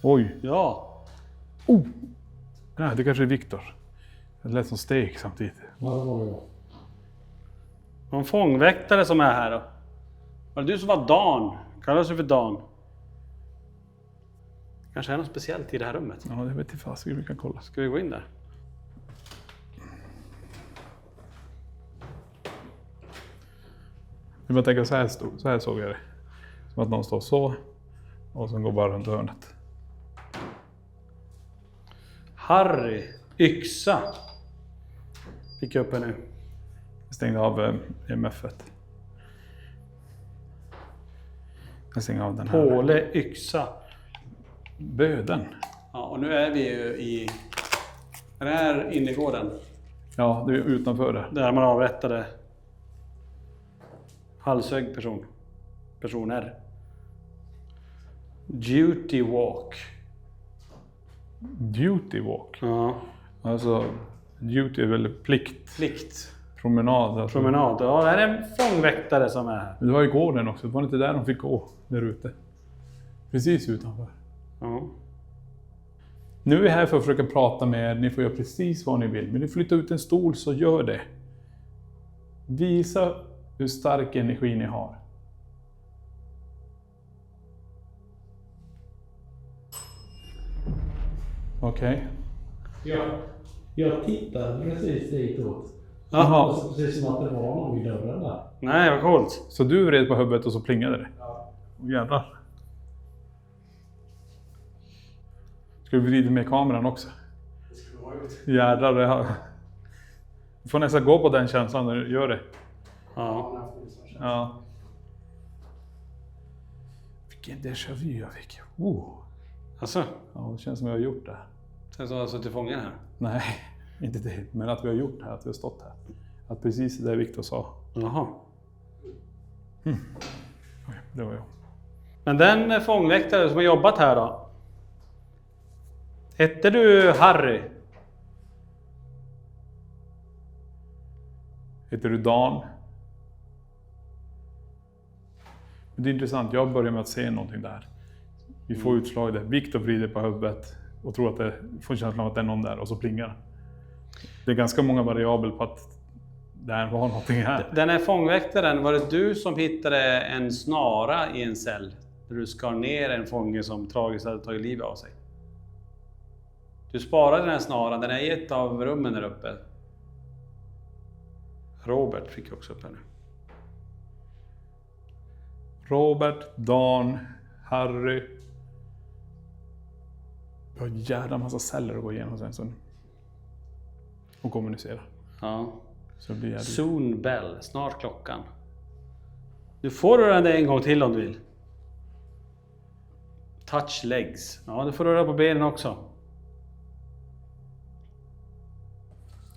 Oj! Ja. Nej, det kanske är Viktor. Det lät som steg samtidigt. Någon fångväktare som är här då. Var det du som var Dan? Kallas du för Dan? Kanske är något speciellt i det här rummet. Ja, det vet jag fast. Vi kan kolla. Ska vi gå in där? Vi bara tänka så här såg jag det. Som att någon står så. Och sen går bara runt hörnet. Harry. Yxa. Fick jag upp här nu. Jag stängde av MF1. Jag stänger av den här. Påle Yxa. Böden. Ja, och nu är vi ju i... Den här innergården. Ja, det är utanför det. Där man avrättade halshög personer. Duty walk. Duty walk. Ja. Alltså, duty är väl plikt. Plikt. Promenad. Alltså. Promenad. Ja, det här är en fångväktare som är här. Men det var ju gården också. Det var inte där de fick gå. Där ute. Precis utanför. Ja. Nu är vi här för att försöka prata med er. Ni får göra precis vad ni vill. Men ni flyttar ut en stol så gör det. Visa hur stark energi ni har. Okej. Jag tittade precis ditåt. Jaha. Alltså, precis som att det var någon vid dörren där. Nej, vad coolt. Så du vred på huvudet och så plingade det? Ja. Jävlar. Ska du vrida med kameran också? Det skulle vara ut. Jävlar, det har... Du får nästan gå på den känslan när du gör det. Ja. Ja. Vilken déjà vu jag fick. Alltså, Ja, det känns som jag har gjort det. sen så har jag suttit fången här. Nej, inte det. Men att vi har gjort det här, att vi har stått här. Att precis det Viktor sa. Jaha. Oj, det var jag. Men den fångväktare som har jobbat här då? Hette du Harry? Heter du Dan? Det är intressant, jag börjar med att se någonting där. Vi får utslag där. Viktor vrider på huvudet och tror att det får känslan av att det är någon där och så plingar. Det är ganska många variabler på att det här var någonting här. Den här fångväktaren, var det du som hittade en snara i en cell? Där du skar ner en fånge som tragiskt hade tagit livet av sig? Du sparade den här snaran, den är i ett av rummen där uppe. Robert fick också upp henne. Robert, Dan, Harry. Vi har en jävla massa celler att gå igenom sen. Och kommunicera. Ja. Så det blir jävligt. Soon bell, snart klockan. Du får röra dig en gång till om du vill. Touch legs. Ja, du får röra på benen också.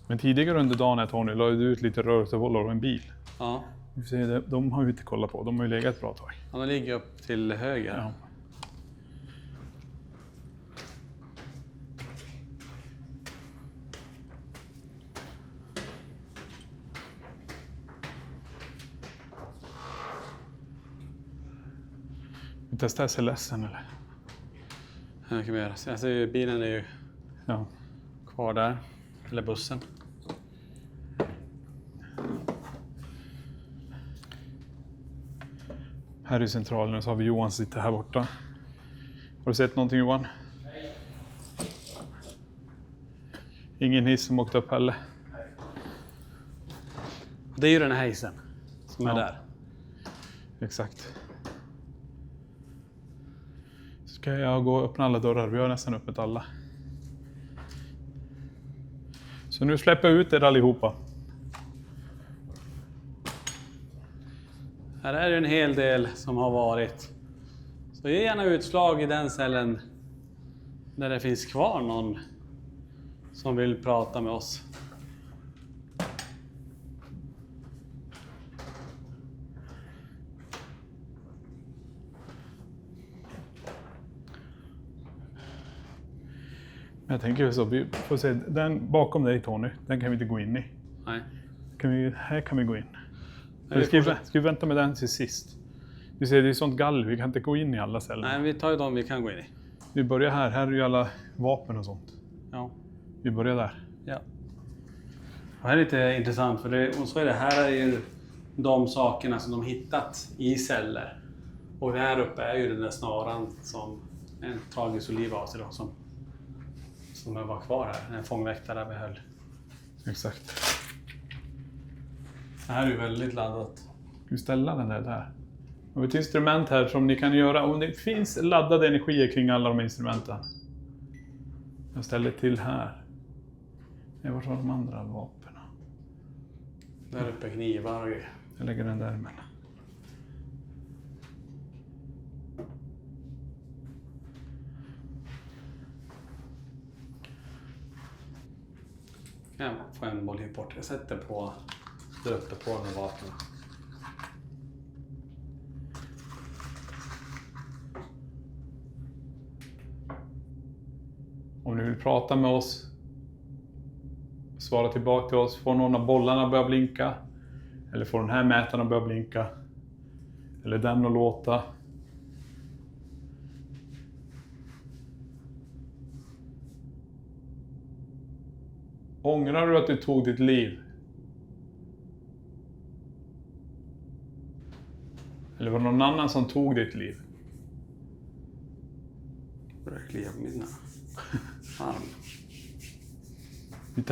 Men tidigare under dagen här Tony la du ut lite rörelsebollar och en bil. Ja. Vi får se, de har vi inte kollat på. De har ju legat ett bra tag. Ja, de ligger upp till höger. Ja. Vi testar SLSen eller? Det kan vi göra. Alltså, bilen är ju Ja. kvar där. Eller bussen. Här i centralen så har vi Johan som sitter här borta. Har du sett någonting Johan? Nej. Ingen hiss som åkt upp heller? Det är ju den här hissen som är där. Exakt. Ska jag gå och öppna alla dörrar? Vi har nästan öppnat alla. Så nu släpper jag ut er allihopa. Här är det en hel del som har varit. Så ge gärna utslag i den cellen där det finns kvar någon som vill prata med oss. Jag tänker så, vi får se, den bakom dig Tony, den kan vi inte gå in i. Nej. Här kan vi gå in. Nej, Ska vi vänta med den till sist? Vi ser, det är sånt galler, vi kan inte gå in i alla celler. Nej, vi tar ju de vi kan gå in i. Vi börjar här är ju alla vapen och sånt. Ja. Vi börjar där. Ja. Det här är lite intressant för det, och så är det här är ju de sakerna som de hittat i celler. Och det här uppe är ju den där snaran som en tragisk oliv av sig då, som var kvar här. En fångväktare behöll. Exakt. Det här är ju väldigt laddat. Ska vi ställa den där? Och ett instrument här som ni kan göra, om det finns laddade energier kring alla de instrumenten. Jag ställer till här. Var har de andra vapnen? Där uppe knivar och grejer. Jag lägger den där emellan. Jag får en boll bort. Jag sätter på där uppe på de här vapnen. Om ni vill prata med oss, svara tillbaka till oss, får någon av bollarna börja blinka, eller får den här mätaren att börja blinka, eller den att låta. Ångrar du att du tog ditt liv? Eller var det någon annan som tog ditt liv? Börjar klia på mina arm. Ska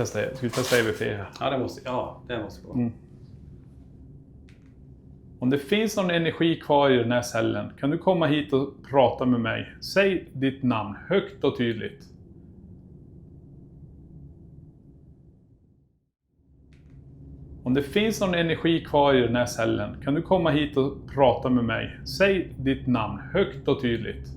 vi testa EVP här? Ja, det måste gå. Om det finns någon energi kvar i den här cellen, kan du komma hit och prata med mig? Säg ditt namn högt och tydligt. Om det finns någon energi kvar i den här cellen, kan du komma hit och prata med mig? Säg ditt namn högt och tydligt.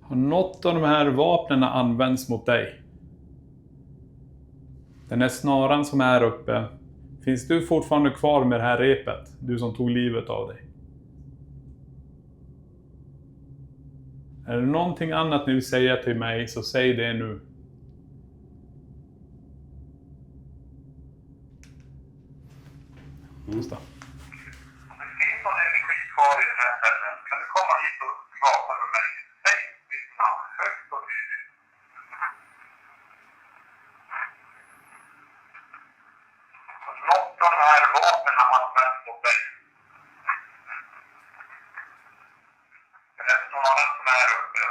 Har något av de här vapnen använts mot dig? Den här snaran som är uppe, finns du fortfarande kvar med det här repet? Du som tog livet av dig. Är det någonting annat ni vill säga till mig, så säg det nu. Just det. Om det finns någon energi kvar i den här cellen, kan du komma hit och prata med mig? Säg ditt namn högt och tydligt. Något av de här vapnen används mot dig. Den här snaran som är uppe,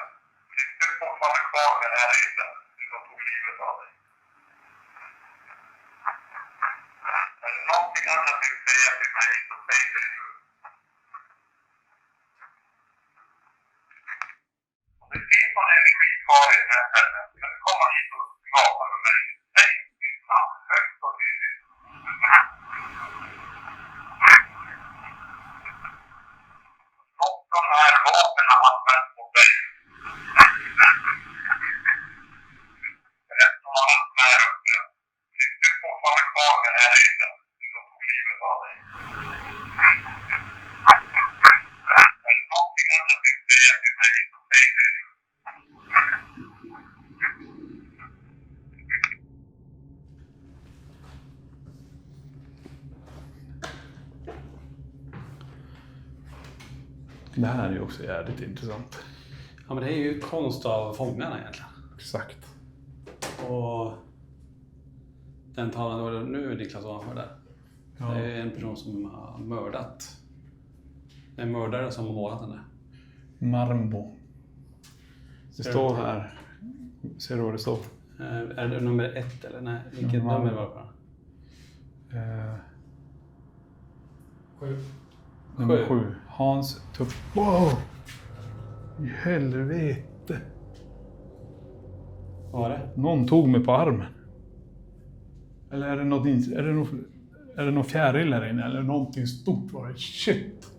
finns du fortfarande kvar med det här repet? Du som tog livet av dig. Är det någonting annat du vill säga till mig, så säg det nu. Om det finns någon energi kvar i den här cellen, kan du komma hit och prata med mig? Säg ditt namn högt och tydligt. Något av de här vapnen används mot dig. Den här snaran som är uppe, finns du fortfarande kvar med det här repet? Du som tog livet av dig. Är det någonting annat du vill säga till mig, så säg det nu. Det här är ju också jävligt intressant. Ja, men det är ju konst av fångarna egentligen. Exakt. Och den talade nu Niklas ovanför där. Ja. Det är en person som har mördat Det är en mördare som har målat den där. Marmbo. Det står här. Ser du vad det står? Är det nummer 1 eller? Nej, vilket nummer var det på? 7. Nummer 7. Hans Tupp. Wow! I helvete. Vad var det? Någon tog mig på armen. Eller är det något fjäril här inne? Eller någonting stort var det? Shit!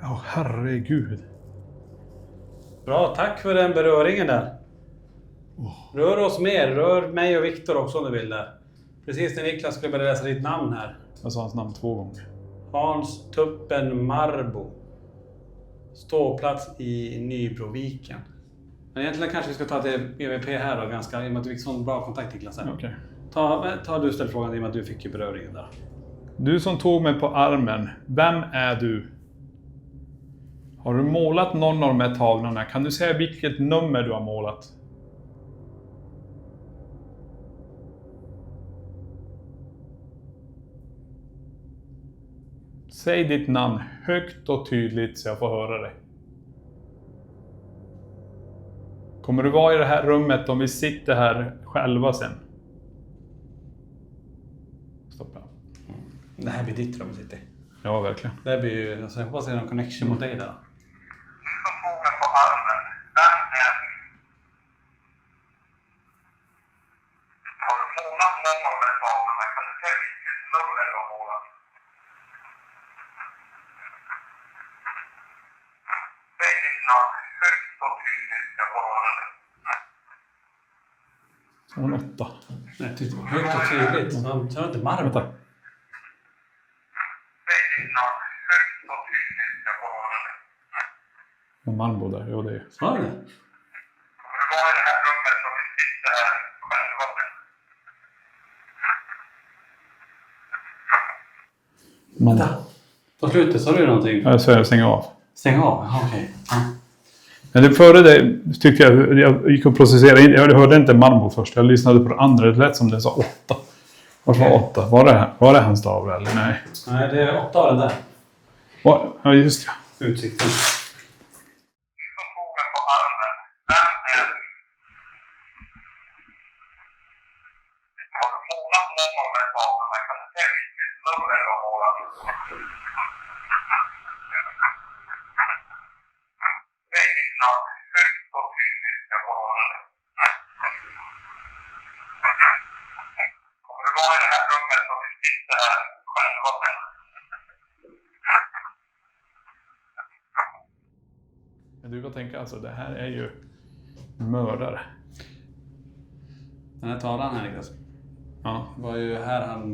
Ja, herregud. Bra, tack för den beröringen där. Rör oss mer, rör mig och Viktor också om du vill där. Precis när Niklas skulle börja läsa ditt namn här. Jag sa hans namn 2 gånger. Hans Tuppen Marbo. Ståplats i Nybroviken. Men egentligen kanske vi ska ta till EVP här då, ganska, i och med att vi fick sån bra kontakt Niklas här. Okej. Ta du ställ frågan i och med att du fick ju beröringen där. Du som tog mig på armen, vem är du? Har du målat någon av de här tavlorna? Kan du säga vilket nummer du har målat? Säg ditt namn högt och tydligt så jag får höra det. Kommer du vara i det här rummet om vi sitter här själva sen? Stoppa. Det här blir ditt rum sitter. Ja, verkligen. Det blir ju, alltså, jag hoppas det är någon connection mot dig där. Du som tog mig på armen, vem är du? Har du målat någon av de här tavlorna? Kan du säga vilket nummer du har målat? Säg ditt namn högt och tydligt, jag får höra det. Hon 8. Nej, högt och tydligt. Så har inte Marbo. Vänta. Säg ditt namn högt och tydligt, jag får höra det. En man bor där, jo det är. Sa du det? Kommer du vara i det här rummet som vi sitter här själva med? Vänta. På slutet sa du någonting? Ja, så jag stänger av. Stäng av? Jaha, okej. Ja. Men det före det tyckte jag gick och processerade in. Jag hörde inte Marmbo först. Jag lyssnade på det andra. Det lät som det sa 8. Varför var 8? Var det hans tavla eller nej? Nej, det är 8 av den där. Ja, just det. Utsikten. Du som tog mig på armen, vem är du? Har du målat någon av de här tavlorna? Kan du säga vilket nummer du har målat? Säg ditt namn högt och tydligt, jag får höra det. Kommer du vara i det här rummet som vi sitter här själva med? Men du kan tänka alltså, det här är ju mördare. Den här tavlan här Niklas. Ja. Det var ju här han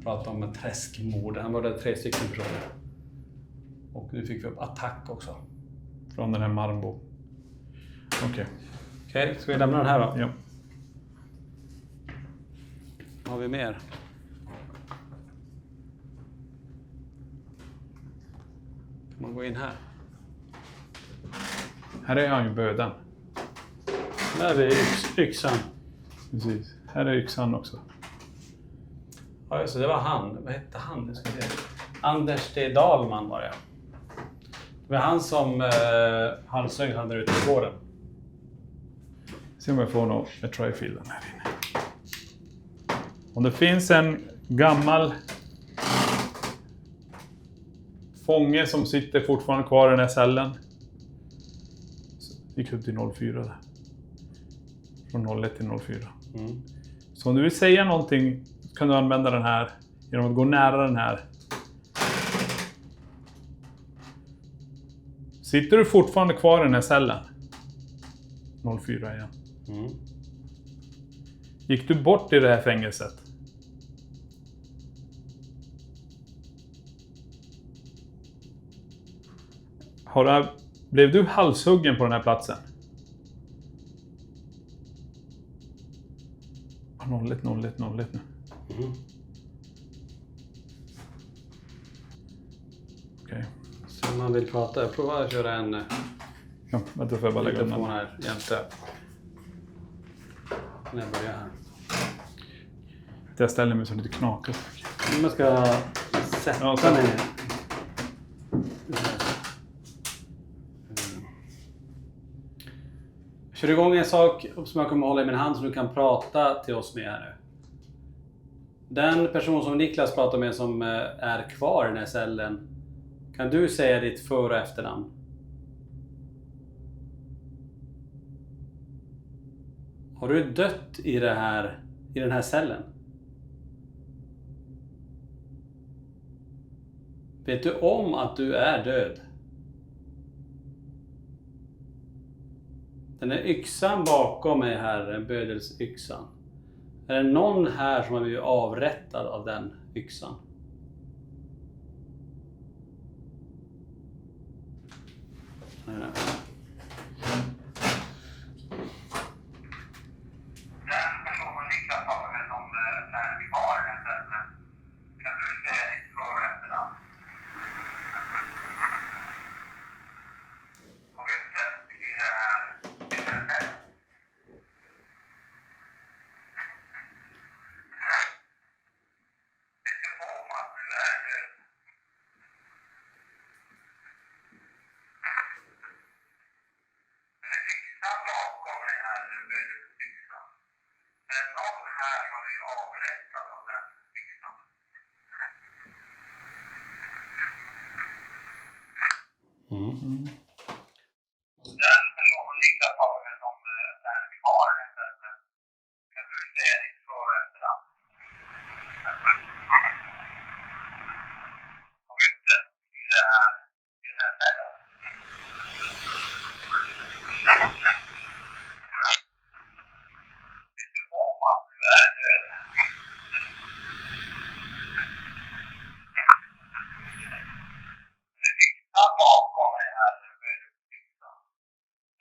pratade om en träskmord. Han mördade 3 stycken personer. Och nu fick vi upp attack också. Från den här Marmbo. Okej. Okej, ska vi lämna den här då? Ja. Vad har vi mer? Kan man gå in här? Här är han ju böden. Där är vi yxan. Precis. Här är yxan också. Ja, så det var han. Vad hette han? Jag ska se. Anders D. Dahlman var det. Det var han som halshögg han där ute i gården. Se om jag får något med trifielden här inne. Om det finns en gammal fånge som sitter fortfarande kvar i den här cellen. Gick upp till 04 där. Från 01 till 04. Mm. Så om du vill säga någonting kan du använda den här genom att gå nära den här. Sitter du fortfarande kvar i den här cellen? 04 igen. Mm. Gick du bort i det här fängelset? Blev du halshuggen på den här platsen? 01 nu. Mm. Okej. Så om man vill prata, jag provar att köra en Ja, vänta får jag bara lägga den mikrofon här. här jämte. När jag börjar här. Jag ställer mig så lite knakigt. Om jag ska sätta Ja, så. mig ner. Kör igång en sak som jag kommer hålla i min hand så du kan prata till oss med här nu. Den person som Niklas pratar med som är kvar i den här cellen. Kan du säga ditt för- och efternamn? Har du dött i den här cellen? Vet du om att du är död? Den här yxan bakom mig här, bödelsyxan. Är det någon här som har blivit avrättad av den yxan? Nej. Den personen Niklas pratar med som är kvar i den cellen. Kan du säga ditt för- och efternamn? Har du sett i det här cellen? Vet du om att du är död? Yxan bakom dig här, bödelsyxan. Är det någon här som är avrättad av den yxan? Den personen Niklas pratar med som är kvar i den cellen. Kan du säga ditt för- och efternamn? Har du sett i den här cellen? Vet du om att du är död? Yxan bakom dig här, bödelsyxan.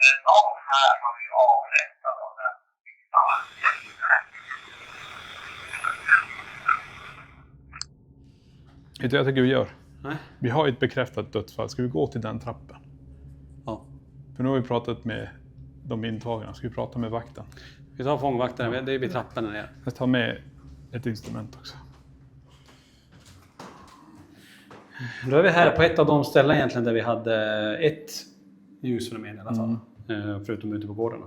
Är det någon här som är avrättad av den yxan? Vet du vad jag tycker vi gör? Nej? Vi har ett bekräftat dödsfall. Ska vi gå till den trappen? Ja. För nu har vi pratat med de intagna. Ska vi prata med vakten? Vi tar fångvakten, det är vid trappan där nere. Jag tar med ett instrument också. Då är vi här på ett av de ställen egentligen där vi hade ett ljusfenomen i alla fall. Förutom ute på gården.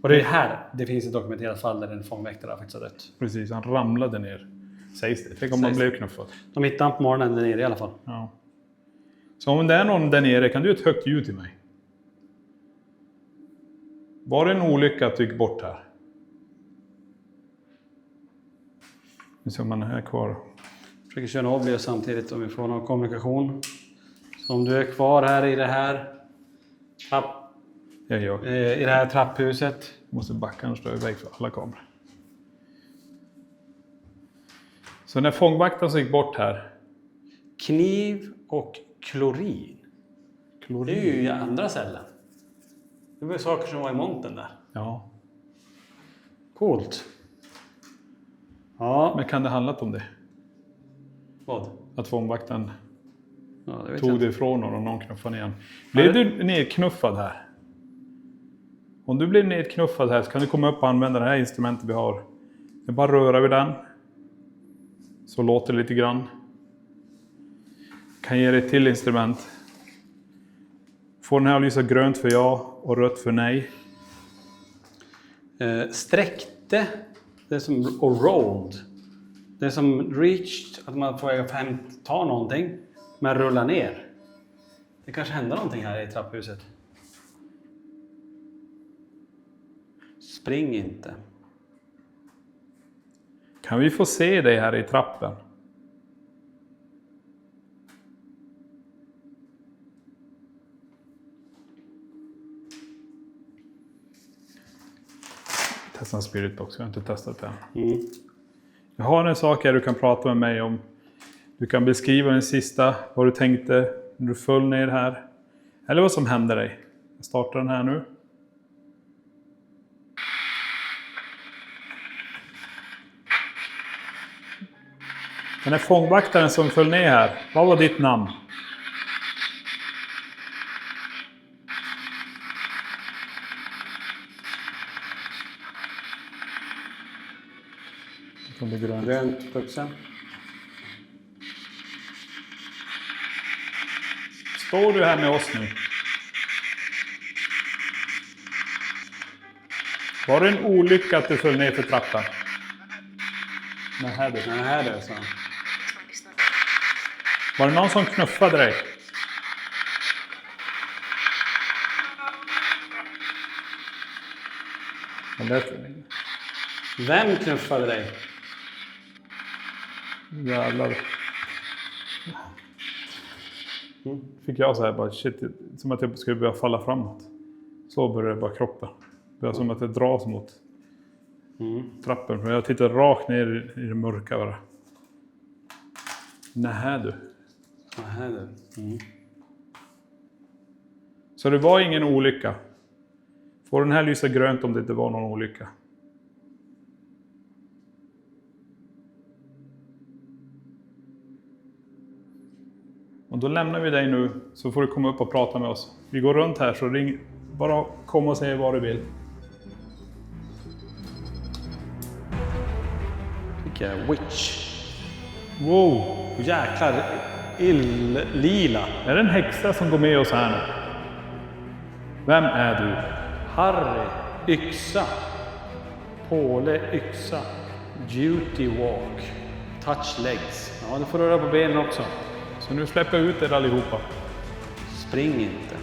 Och det är här det finns ett dokumenterat fall där en fångväktare faktiskt har dött. Precis, han ramlade ner. Sägs det. Tänk om man blev knuffad. De hittade han på morgonen där nere i alla fall. Ja. Så om det är någon där nere, kan du ett högt ljud till mig? Var det en olycka att du gick bort här? Nu ser man här kvar. Försöker köra en obvious samtidigt om vi får någon kommunikation. Så om du är kvar här i det här i det här trapphuset. Jag måste backa och stå iväg för alla kameror. Så när fångvakten så gick bort här. Kniv och klorin. Det är ju i andra cellen. Det var ju saker som var i montern där. Ja. Coolt. Ja. Men kan det handlat om det? Vad? Att fångvakten Ja, det vet jag tog inte. det ifrån och någon knuffade igen. Blev du nedknuffad här? Om du blir nedknuffad här så kan du komma upp och använda det här instrumentet vi har. Det är bara röra vid den. Så låter det lite grann. Kan ge dig ett till instrument. Får den här att lysa grönt för ja och rött för nej. Sträckte. Det är som och rolled. Det är som reached. Att man får ta någonting. Men rulla ner. Det kanske händer någonting här i trapphuset. Spring inte. Kan vi få se dig här i trappen? Testa en spirit box, jag har inte testat det. Jag har en sak här du kan prata med mig om. Du kan beskriva den sista, vad du tänkte när du föll ner här. Eller vad som hände dig. Jag startar den här nu. Den här fångvaktaren som föll ner här, vad var ditt namn? Grönt vuxen. Står du här med oss nu? Var det en olycka att du föll ner för trappan? Nej, här är det. Så. Var det någon som knuffade dig? Vem knuffade dig? Jävlar. Fick jag så här bara shit, som att jag skulle börja falla framåt. Så började bara kroppen. Det som att det dras mot trappen. Men jag tittar rakt ner i det mörka bara. Nähä du. Så det var ingen olycka. Får den här lysa grönt om det inte var någon olycka? Och då lämnar vi dig nu, så får du komma upp och prata med oss. Vi går runt här, så ring, bara kom och säg vad du vill. Vilka witch. Wow! Jäklar, lila. Är det en häxa som går med oss här nu? Vem är du? Harry, yxa. Påle, yxa. Duty walk. Touch legs. Ja, du får röra på benen också. Så nu släpper jag ut er allihopa. Spring inte.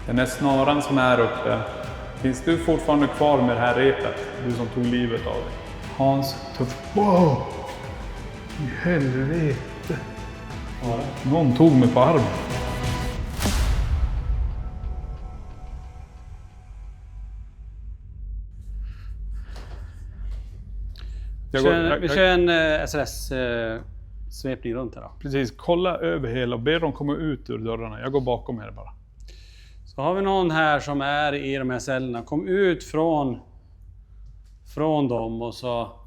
Den här snaran som är uppe. Finns du fortfarande kvar med det här repet? Du som tog livet av dig. Hans, tuff. Wow! I helvete. Någon tog mig på armen. Vi kör en SLS-svepning runt här då. Precis, kolla över hela och be dem komma ut ur dörrarna. Jag går bakom er bara. Så har vi någon här som är i de här cellerna. Kom ut från dem och så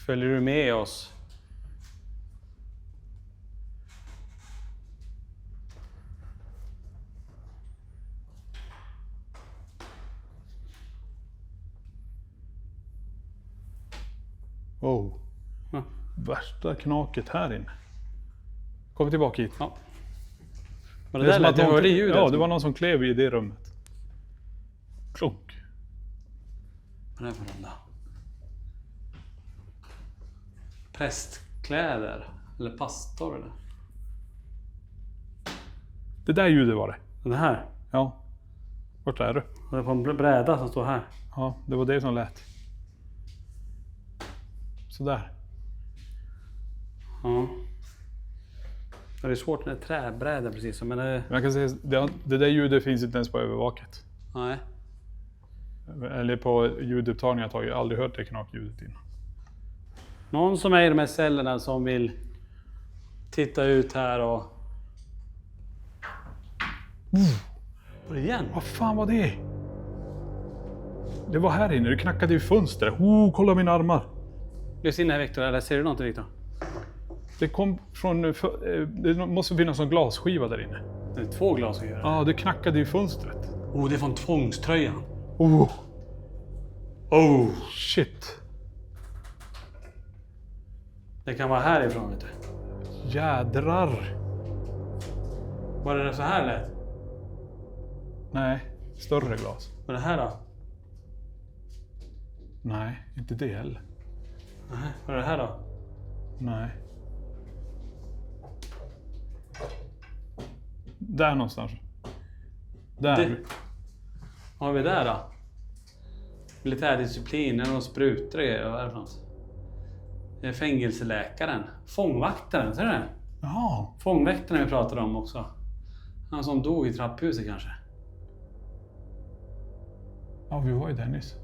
följer du med oss. Oh. Ja. Värsta knaket här inne. Kom tillbaka hit. Ja. Men det där lät, du hörde ljudet. Ja, det var någon som klev i det rummet. Klonk. Vad är det för dem då? Prästkläder? Eller pastor eller? Det där ljudet var det. Det här? Ja. Vart är du? Det är på en bräda som står här. Ja, det var det som lät. Sådär. Ja. Det är svårt med träbräda precis. Men det... Jag kan säga, det där ljudet finns inte ens på övervaket. Nej. Eller på ljudupptagningar har jag aldrig hört det knackljudet innan. Någon som är i de här cellerna som vill titta ut här och... Var det igen? Vad fan var det? Det var här inne, det knackade i fönstret. Kolla mina armar. Lyssna in här Viktor, eller ser du någonting Viktor? Det kom från... Det måste finnas en glasskiva där inne. Det är 2 glas att göra. Ja, det knackade i fönstret. Det är från tvångströjan. Shit. Det kan vara härifrån vet du. Jädrar. Var det så här lätt? Nej, större glas. Var det här då? Nej, inte det heller. Nej, var det här då? Nej. Där någonstans. Där. Vad har vi där då? Militärdisciplin, är det någon sprutor och grejer? Vad är det för något? Det är fängelseläkaren. Fångvaktaren, ser du det? Ja. Fångväktaren vi pratade om också. Han som dog i trapphuset kanske. Ja, vi var ju där nyss.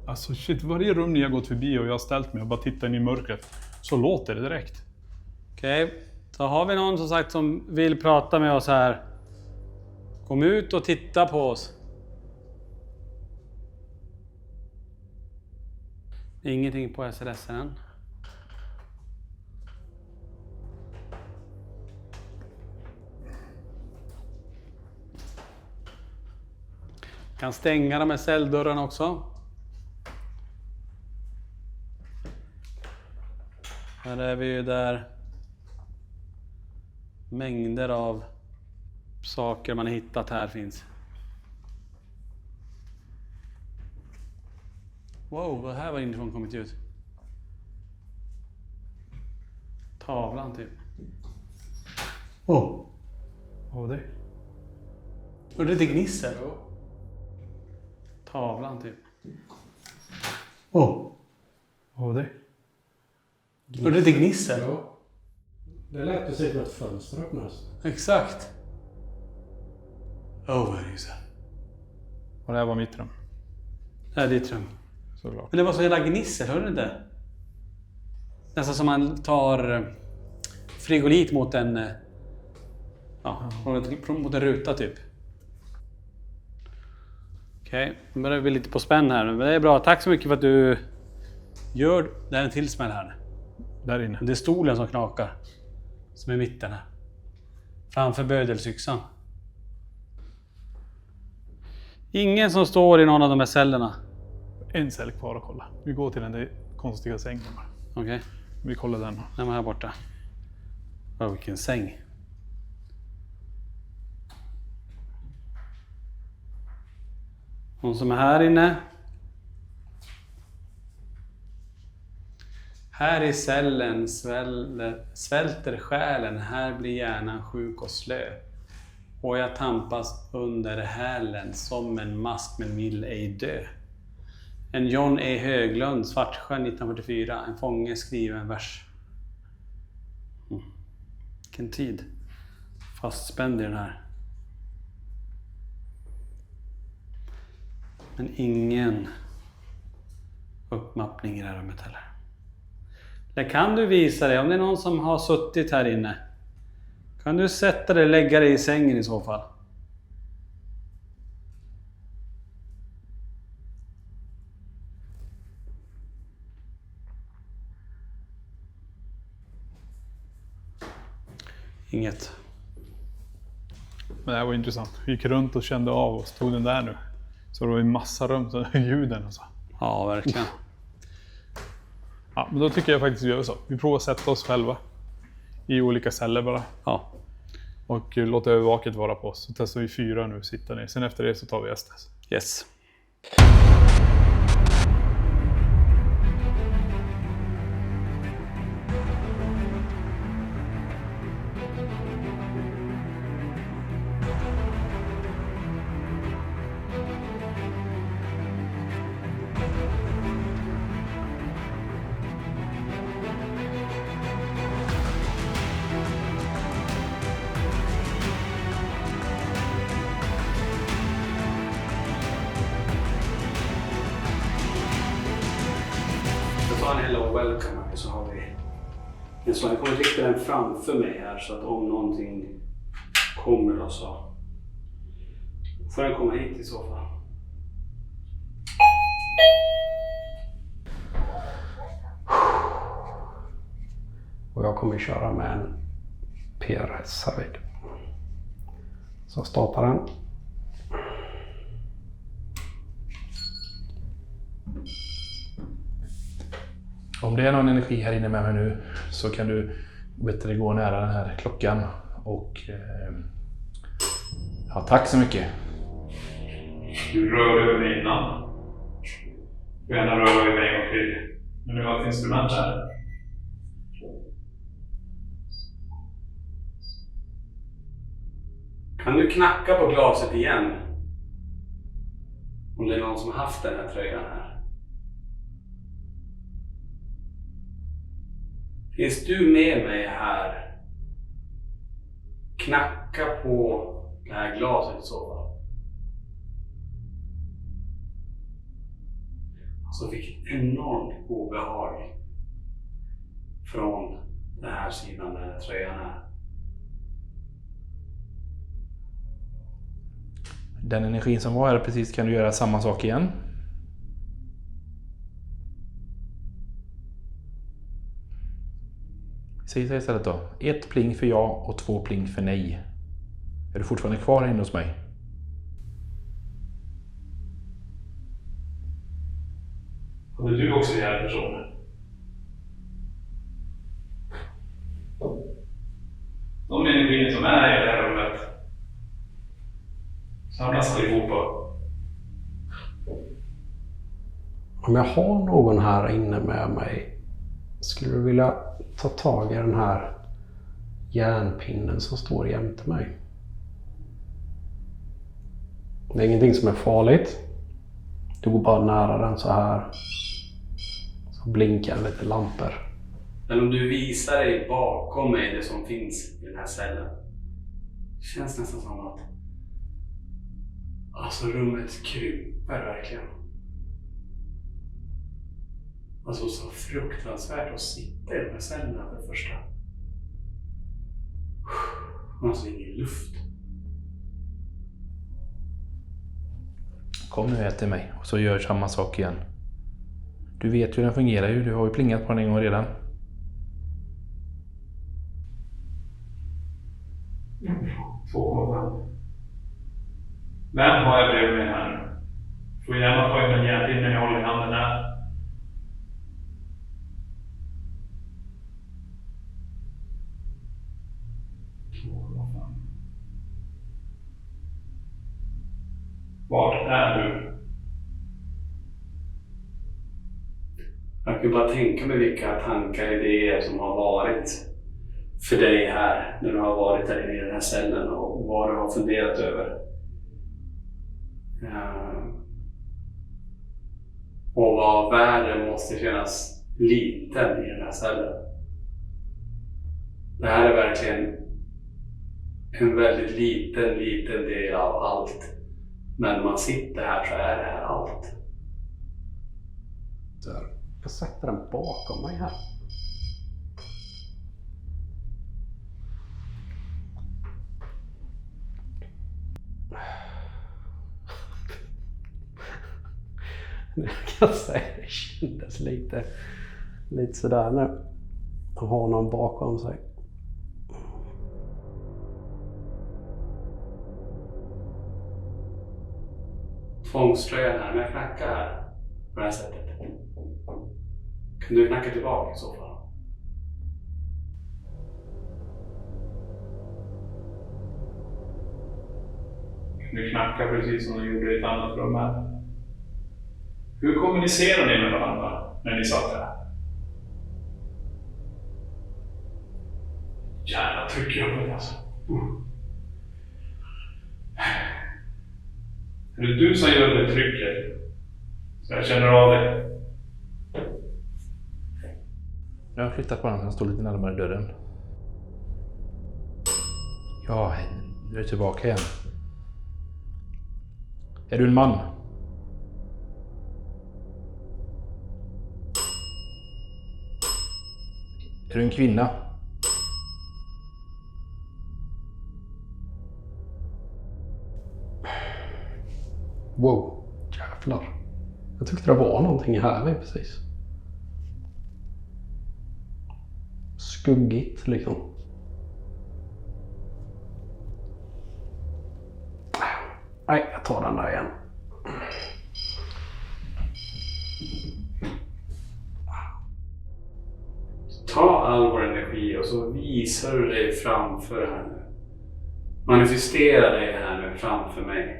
Alltså shit, varje rum ni har gått förbi och jag har ställt mig och bara tittat in i mörkret så låter det direkt. Okej, så har vi någon som sagt som vill prata med oss här. Kom ut och titta på oss. Ingenting på SLS än. Kan stänga de här celldörrarna också. Här är vi ju där mängder av saker man har hittat här finns. Wow, vad här var inifrån kommit ut? Tavlan typ. Oh. Vad var det? Och det är gnissel. Tavlan typ. Oh. Vad var det? Och det är gnissel. Ja. Det lät precis som ett fönster öppnas. Exakt. Oh, vad är det så? Och det här var mitt rum. Det är ditt rum. Såklart. Men det var så jävla gnissel, hörde du inte? Nästan som man tar frigolit mot en... Ja, mot en ruta typ. Okej, nu börjar vi lite på spänn här nu. Men det är bra, tack så mycket för att du gör... Det är en till smäll här. Där inne. Det är stolen som knakar. Som är i mitten här. Framför bödelsyxan. Ingen som står i någon av de här cellerna. En cell kvar att kolla. Vi går till den där konstiga sängen bara. Okej. Vi kollar den. Den var här borta. Åh, vilken säng. Hon som är här inne. Här i cellen svälter själen. Här blir hjärnan sjuk och slö. Och jag tampas under hälen som en mask men vill ej dö. En John E. Höglund, Svartsjön 1944. En fånge skriver en vers. Vilken tid. Fastspänd i den här. Men ingen uppmappning i det här rummet heller. Eller kan du visa dig om det är någon som har suttit här inne? Kan du sätta dig och lägga dig i sängen i så fall? Inget. Men det här var intressant. Vi gick runt och kände av och stod den där nu. Så det var en massa rum, så ljuden och så. Ja, verkligen. Ja, men då tycker jag faktiskt vi gör så. Vi provar att sätta oss själva i olika celler bara. Ja. Och låta övervaket vara på oss. Så testar vi 4 nu, sitta ner. Sen efter det så tar vi Estes. Yes. En hello welcome här, så har vi en sån. Jag kommer rikta den framför mig här så att om någonting kommer då så får den komma hit i så fall. Och jag kommer köra med en PRS här vid. Så startar den. Om det är någon energi här inne med mig nu så kan du bättre gå nära den här klockan och ja, tack så mycket. Du rörde dig innan. Du gärna röra dig en gång till. Men nu har ett instrument här. Kan du knacka på glaset igen? Om det är någon som har haft den här tröjan här. Finns du med mig här? Knacka på det här glaset i så fall. Alltså vilket enormt obehag från den här sidan där tröjan är. Den energin som var här precis kan du göra samma sak igen. Säg så istället då. 1 pling för ja och 2 pling för nej. Är du fortfarande kvar inne hos mig? Och du också är här personen. De energier som är i det här rummet samlas allihopa. Om jag har någon här inne med mig, skulle du vilja ta tag i den här järnpinnen som står jämte mig? Det är ingenting som är farligt. Du går bara nära den så här. Så blinkar lite lampor. Men om du visar dig bakom mig det som finns i den här cellen. Det känns nästan som att alltså rummet krymper verkligen. Alltså så fruktansvärt att sitta i de här cellerna för det första. Alltså ingen luft. Kom nu här till mig och så gör samma sak igen. Du vet hur den fungerar ju, du har ju plingat på den en gång redan. Vem har jag bredvid mig här nu? Får gärna ta in en järnpinne jag håller i handen här. Var är du? Jag kan bara tänka mig vilka tankar och idéer som har varit för dig här när du har varit där inne i den här cellen och vad du har funderat över. Och vad världen måste kännas liten i den här cellen. Det här är verkligen en väldigt liten del av allt. Men när man sitter här så är det här allt. Jag sätter den bakom mig här. Jag kan säga det kändes lite sådär nu. Att ha någon bakom sig. Tvångströjan här, men jag knackar här på det här sättet. Kan du knacka tillbaka i så fall? Du knackar precis som du gjorde i ett annat rum här. Hur kommunicerar ni med varandra när ni satt här? Jävla tryck jag på det alltså. Är det du som gör det trycket? Så jag känner av det. Jag har flyttat på den så han står lite närmare dörren. Ja, nu är du tillbaka igen. Är du en man? Är du en kvinna? Wow, jävlar. Jag tyckte det var någonting här vid precis. Skuggigt liksom. Nej, jag tar den där igen. Ta all vår energi och så visar du dig framför här nu. Manifestera dig här nu framför mig.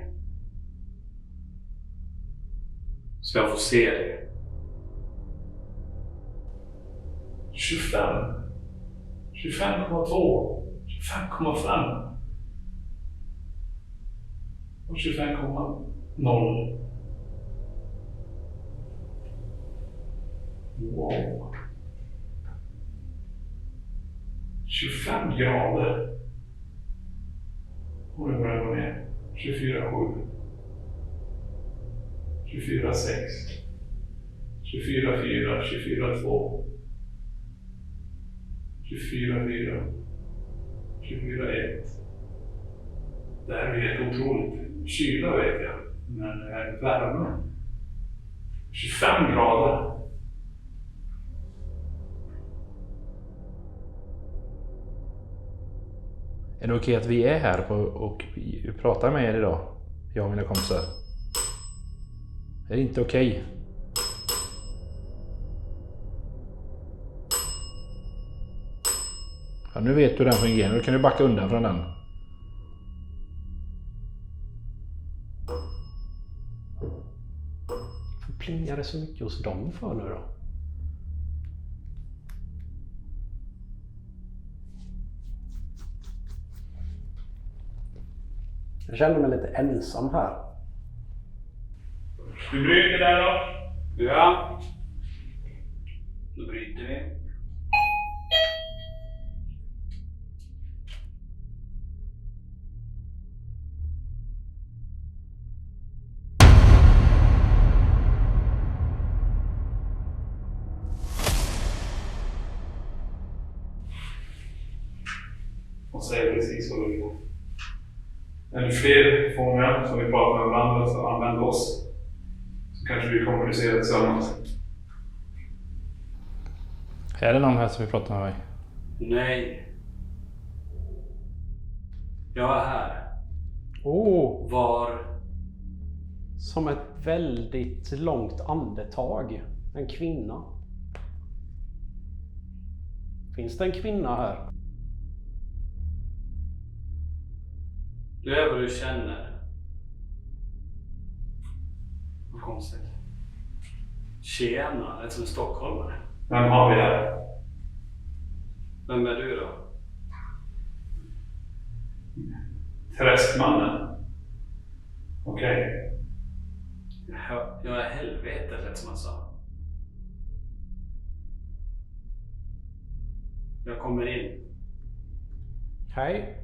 Så jag får se det. 25. 25,2. 25,5. Och 25,0. Wow. 25 grader. Och nu börjar jag gå ner. 24,7. 24,6. 24,4. 24,2. 24,4. 24,1. Det här är helt otroligt. Kyla vet jag, men värme. 25 grader. Är det okej att vi är här och pratar med er idag? Jag och mina kompisar. Är det inte okej? Ja, nu vet du hur den fungerar. Nu kan du backa undan från den. plingar det så mycket hos dem för nu då? Jag känner mig lite ensam här. Du bryter där då? Ja. Då bryter vi. Och säger precis vad du vill. Är det fler fångar som vi pratar med varandra så använder oss. Så kanske vi kommunicerar tillsammans. Är det någon här som vi pratar med mig? Nej. Jag är här. Var? Som ett väldigt långt andetag. En kvinna. Finns det en kvinna här? Det är vad du känner. Vad konstigt. Tjena, det är som en stockholmare. Vem har vi här? Vem är du då? Träskmannen. Okej. Jag är helvetet, rätt som han sa. Jag kommer in. Hej.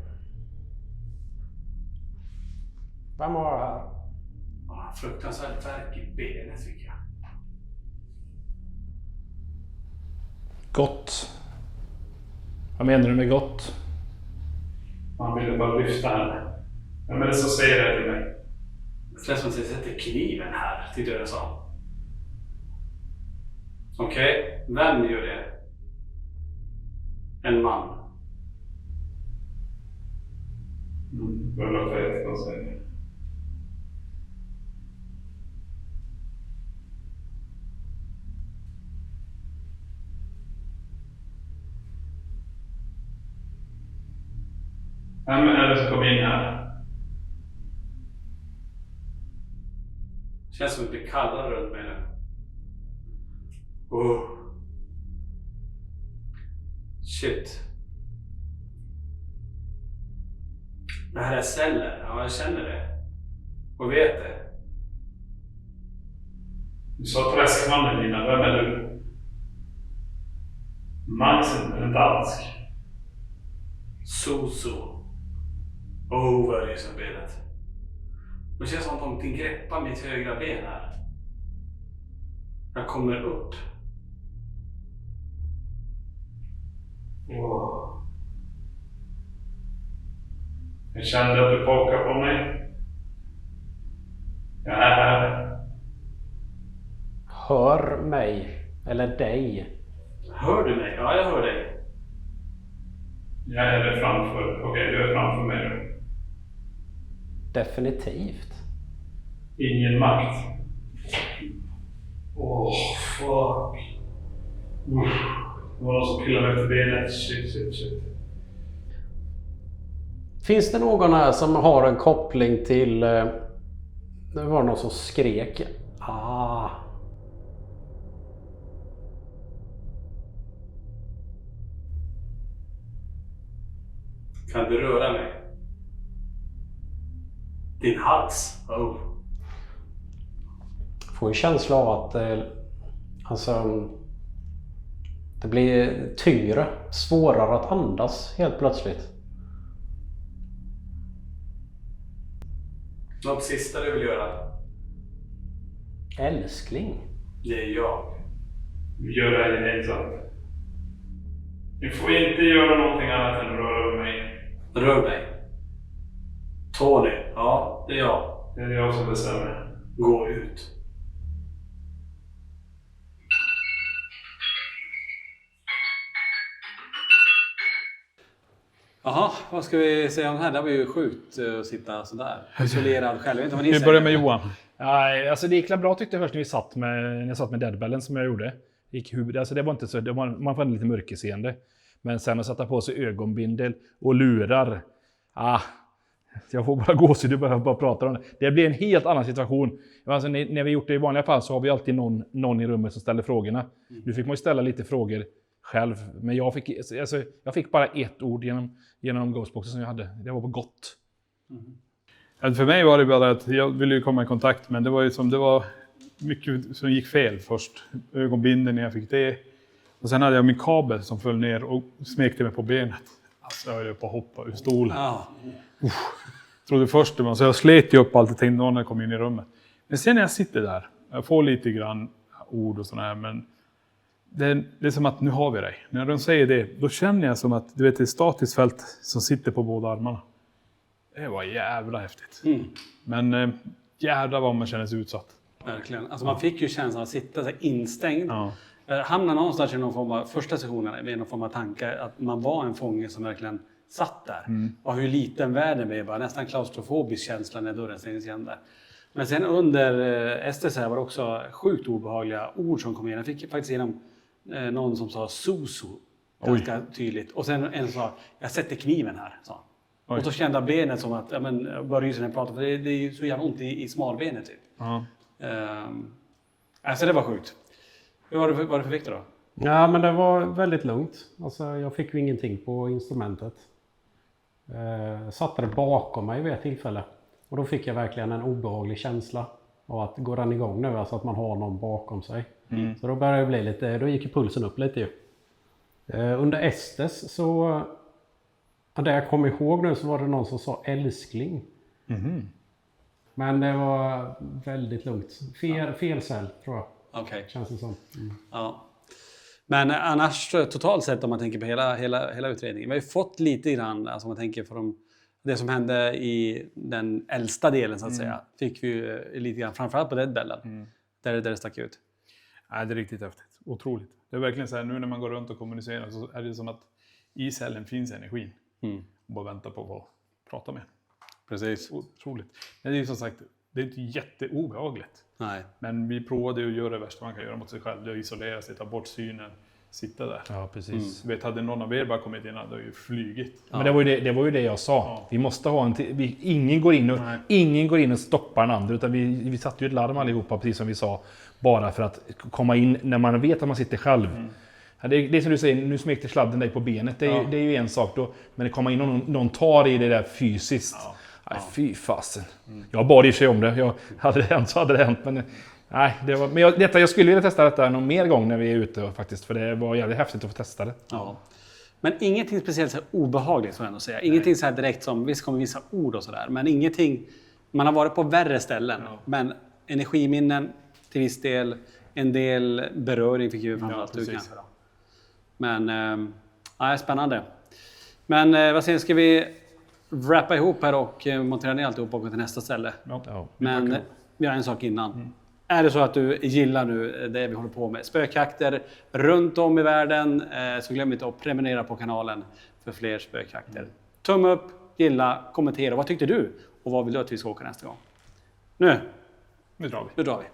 Vem har jag här? Fruktansvärt värk i benet fick jag. Gott. Vad menar du med gott? Man ville bara lyfta henne. Vem är det som säger det till mig? Det känns som att jag sätter kniven här, tyckte jag sa. Okej, vem gör det? En man. Det låter jättekonstigt. Vem är det som kom in här? Känns som att det blir kallare runt mig nu. Shit. Det här är celler. Ja, jag känner det. Och vet det. Du sa träskmannen innan. Vem är du? Maxen eller dansk? Soso. Vad är det som benet? Det känns som att någonting greppar mitt högra ben här. Jag kommer upp. Jag kände att du pockade på mig. Jag är här. Hör mig. Eller dig. Hör du mig? Ja, jag hör dig. Jag är där framför. Okej, du är framför mig nu. Definitivt. Ingen makt. Fuck. Det var någon som pillade efter benet. Shit. Finns det någon här som har en koppling till... Det var någon som skrek. Kan du röra mig? Din hals? Får en känsla av att det blir tyngre, svårare att andas helt plötsligt. Något sista du vill göra? Älskling. Det är jag. Vi gör det här gemensamt. Du får inte göra någonting annat än att röra mig. Rör mig. Tony. Ja, det är jag. Det är jag som bestämmer. Gå ut. Jaha, vad ska vi säga om det här? Det var ju sjukt att sitta sådär. Isolerad själv. Jag vet inte vad ni Vi säger. börjar med Johan. Ja, alltså det gick bra tyckte jag först när jag satt med Deadballen som jag gjorde. Alltså det var inte så, man får lite mörkerseende. Men sen att sätta på sig ögonbindel och lurar. Jag får bara gåshud och bara prata om det. Det blir en helt annan situation. Alltså, när vi gjort det i vanliga fall så har vi alltid någon i rummet som ställer frågorna. Nu fick man ju ställa lite frågor själv. Men jag fick bara ett ord genom Ghostboxen som jag hade. Det var på gott. För mig var det bara att jag ville ju komma i kontakt, men det var mycket som gick fel först. Ögonbinden när jag fick det. Och sen hade jag min kabel som föll ner och smekte mig på benet. Alltså jag höll på att hoppa ur stolen. Trodde först så jag slet ju upp allt och tänkte någon kom in i rummet. Men sen när jag sitter där, jag får lite grann ord och sådär, men det är som att nu har vi dig. När de säger det, då känner jag som att du vet, det är ett statiskt fält som sitter på båda armarna. Det var jävla häftigt. Men jävla vad man känner sig utsatt. Verkligen. Alltså man fick ju känslan att sitta så instängd. Hamna någonstans i någon form av första sessionen med någon form av tanke att man var en fånge som verkligen satt där. Och hur liten världen är, bara nästan klaustrofobisk känsla när dörren stängdes igen där. Men sen under STS här var det också sjukt obehagliga ord som kom in. Jag fick faktiskt igenom någon som sa Susu ganska tydligt. Och sen en sa, jag sätter kniven här, sa. Och så kände benet som att, började ju prata, för det är ju så jävla ont i smalbenet typ. Alltså det var sjukt. Hur var det för Victor då? Ja, men det var väldigt lugnt. Alltså, jag fick ju ingenting på instrumentet. Satte det bakom mig vid ett tillfälle. Och då fick jag verkligen en obehaglig känsla av att går den igång nu, alltså att man har någon bakom sig. Så då började det bli lite, då gick ju pulsen upp lite ju. Under Estes så, där jag kommer ihåg nu så var det någon som sa älskling. Men det var väldigt lugnt. Fel cell tror jag. Okej. Känns det som. Ja. Men annars totalt sett om man tänker på hela utredningen. Vi har ju fått lite grann, alltså om man tänker på det som hände i den äldsta delen så att säga. Fick vi ju lite grann, framförallt på Deadbellen. Där det stack ut. Ja, det är riktigt häftigt. Otroligt. Det är verkligen så här, nu när man går runt och kommunicerar så är det som att i cellen finns energin. Och bara vänta på att prata med. Precis. Otroligt. Men det är ju som sagt, det är inte jätteobehagligt. Nej. Men vi provade att göra det värsta man kan göra mot sig själv. Det är att isolera sig, ta bort synen, sitta där. Ja, precis. Hade någon av er bara kommit in, då är ju flygit. Men det var ju det jag sa. Vi måste ha ingen går in och stoppar den andra, utan vi satte ju ett larm allihopa, precis som vi sa, bara för att komma in när man vet att man sitter själv. Det är som du säger, nu smekte sladden dig på benet. Det är ju en sak då, men det kommer in någon tar i det där fysiskt. Nej, fy fasen. Jag bad i sig om det. Hade det hänt så hade det hänt. Men nej, jag skulle vilja testa detta någon mer gång när vi är ute faktiskt. För det var jävligt häftigt att få testa det. Ja. Men ingenting speciellt så obehagligt får jag ändå säga. Ingenting så här direkt som, visst kommer vissa ord och sådär. Men ingenting, man har varit på värre ställen. Men energiminnen till viss del. En del beröring fick ju framförallt du kanske då. Men, spännande. Men vad säger, ska vi wrappa ihop här och montera ner alltihop och gå till nästa ställe? Men vi har en sak innan. Är det så att du gillar nu det vi håller på med, spökjakter runt om i världen, så glöm inte att prenumerera på kanalen för fler spökjakter. Tumme upp, gilla, kommentera. Vad tyckte du? Och vad vill du att vi ska åka nästa gång? Nu drar vi.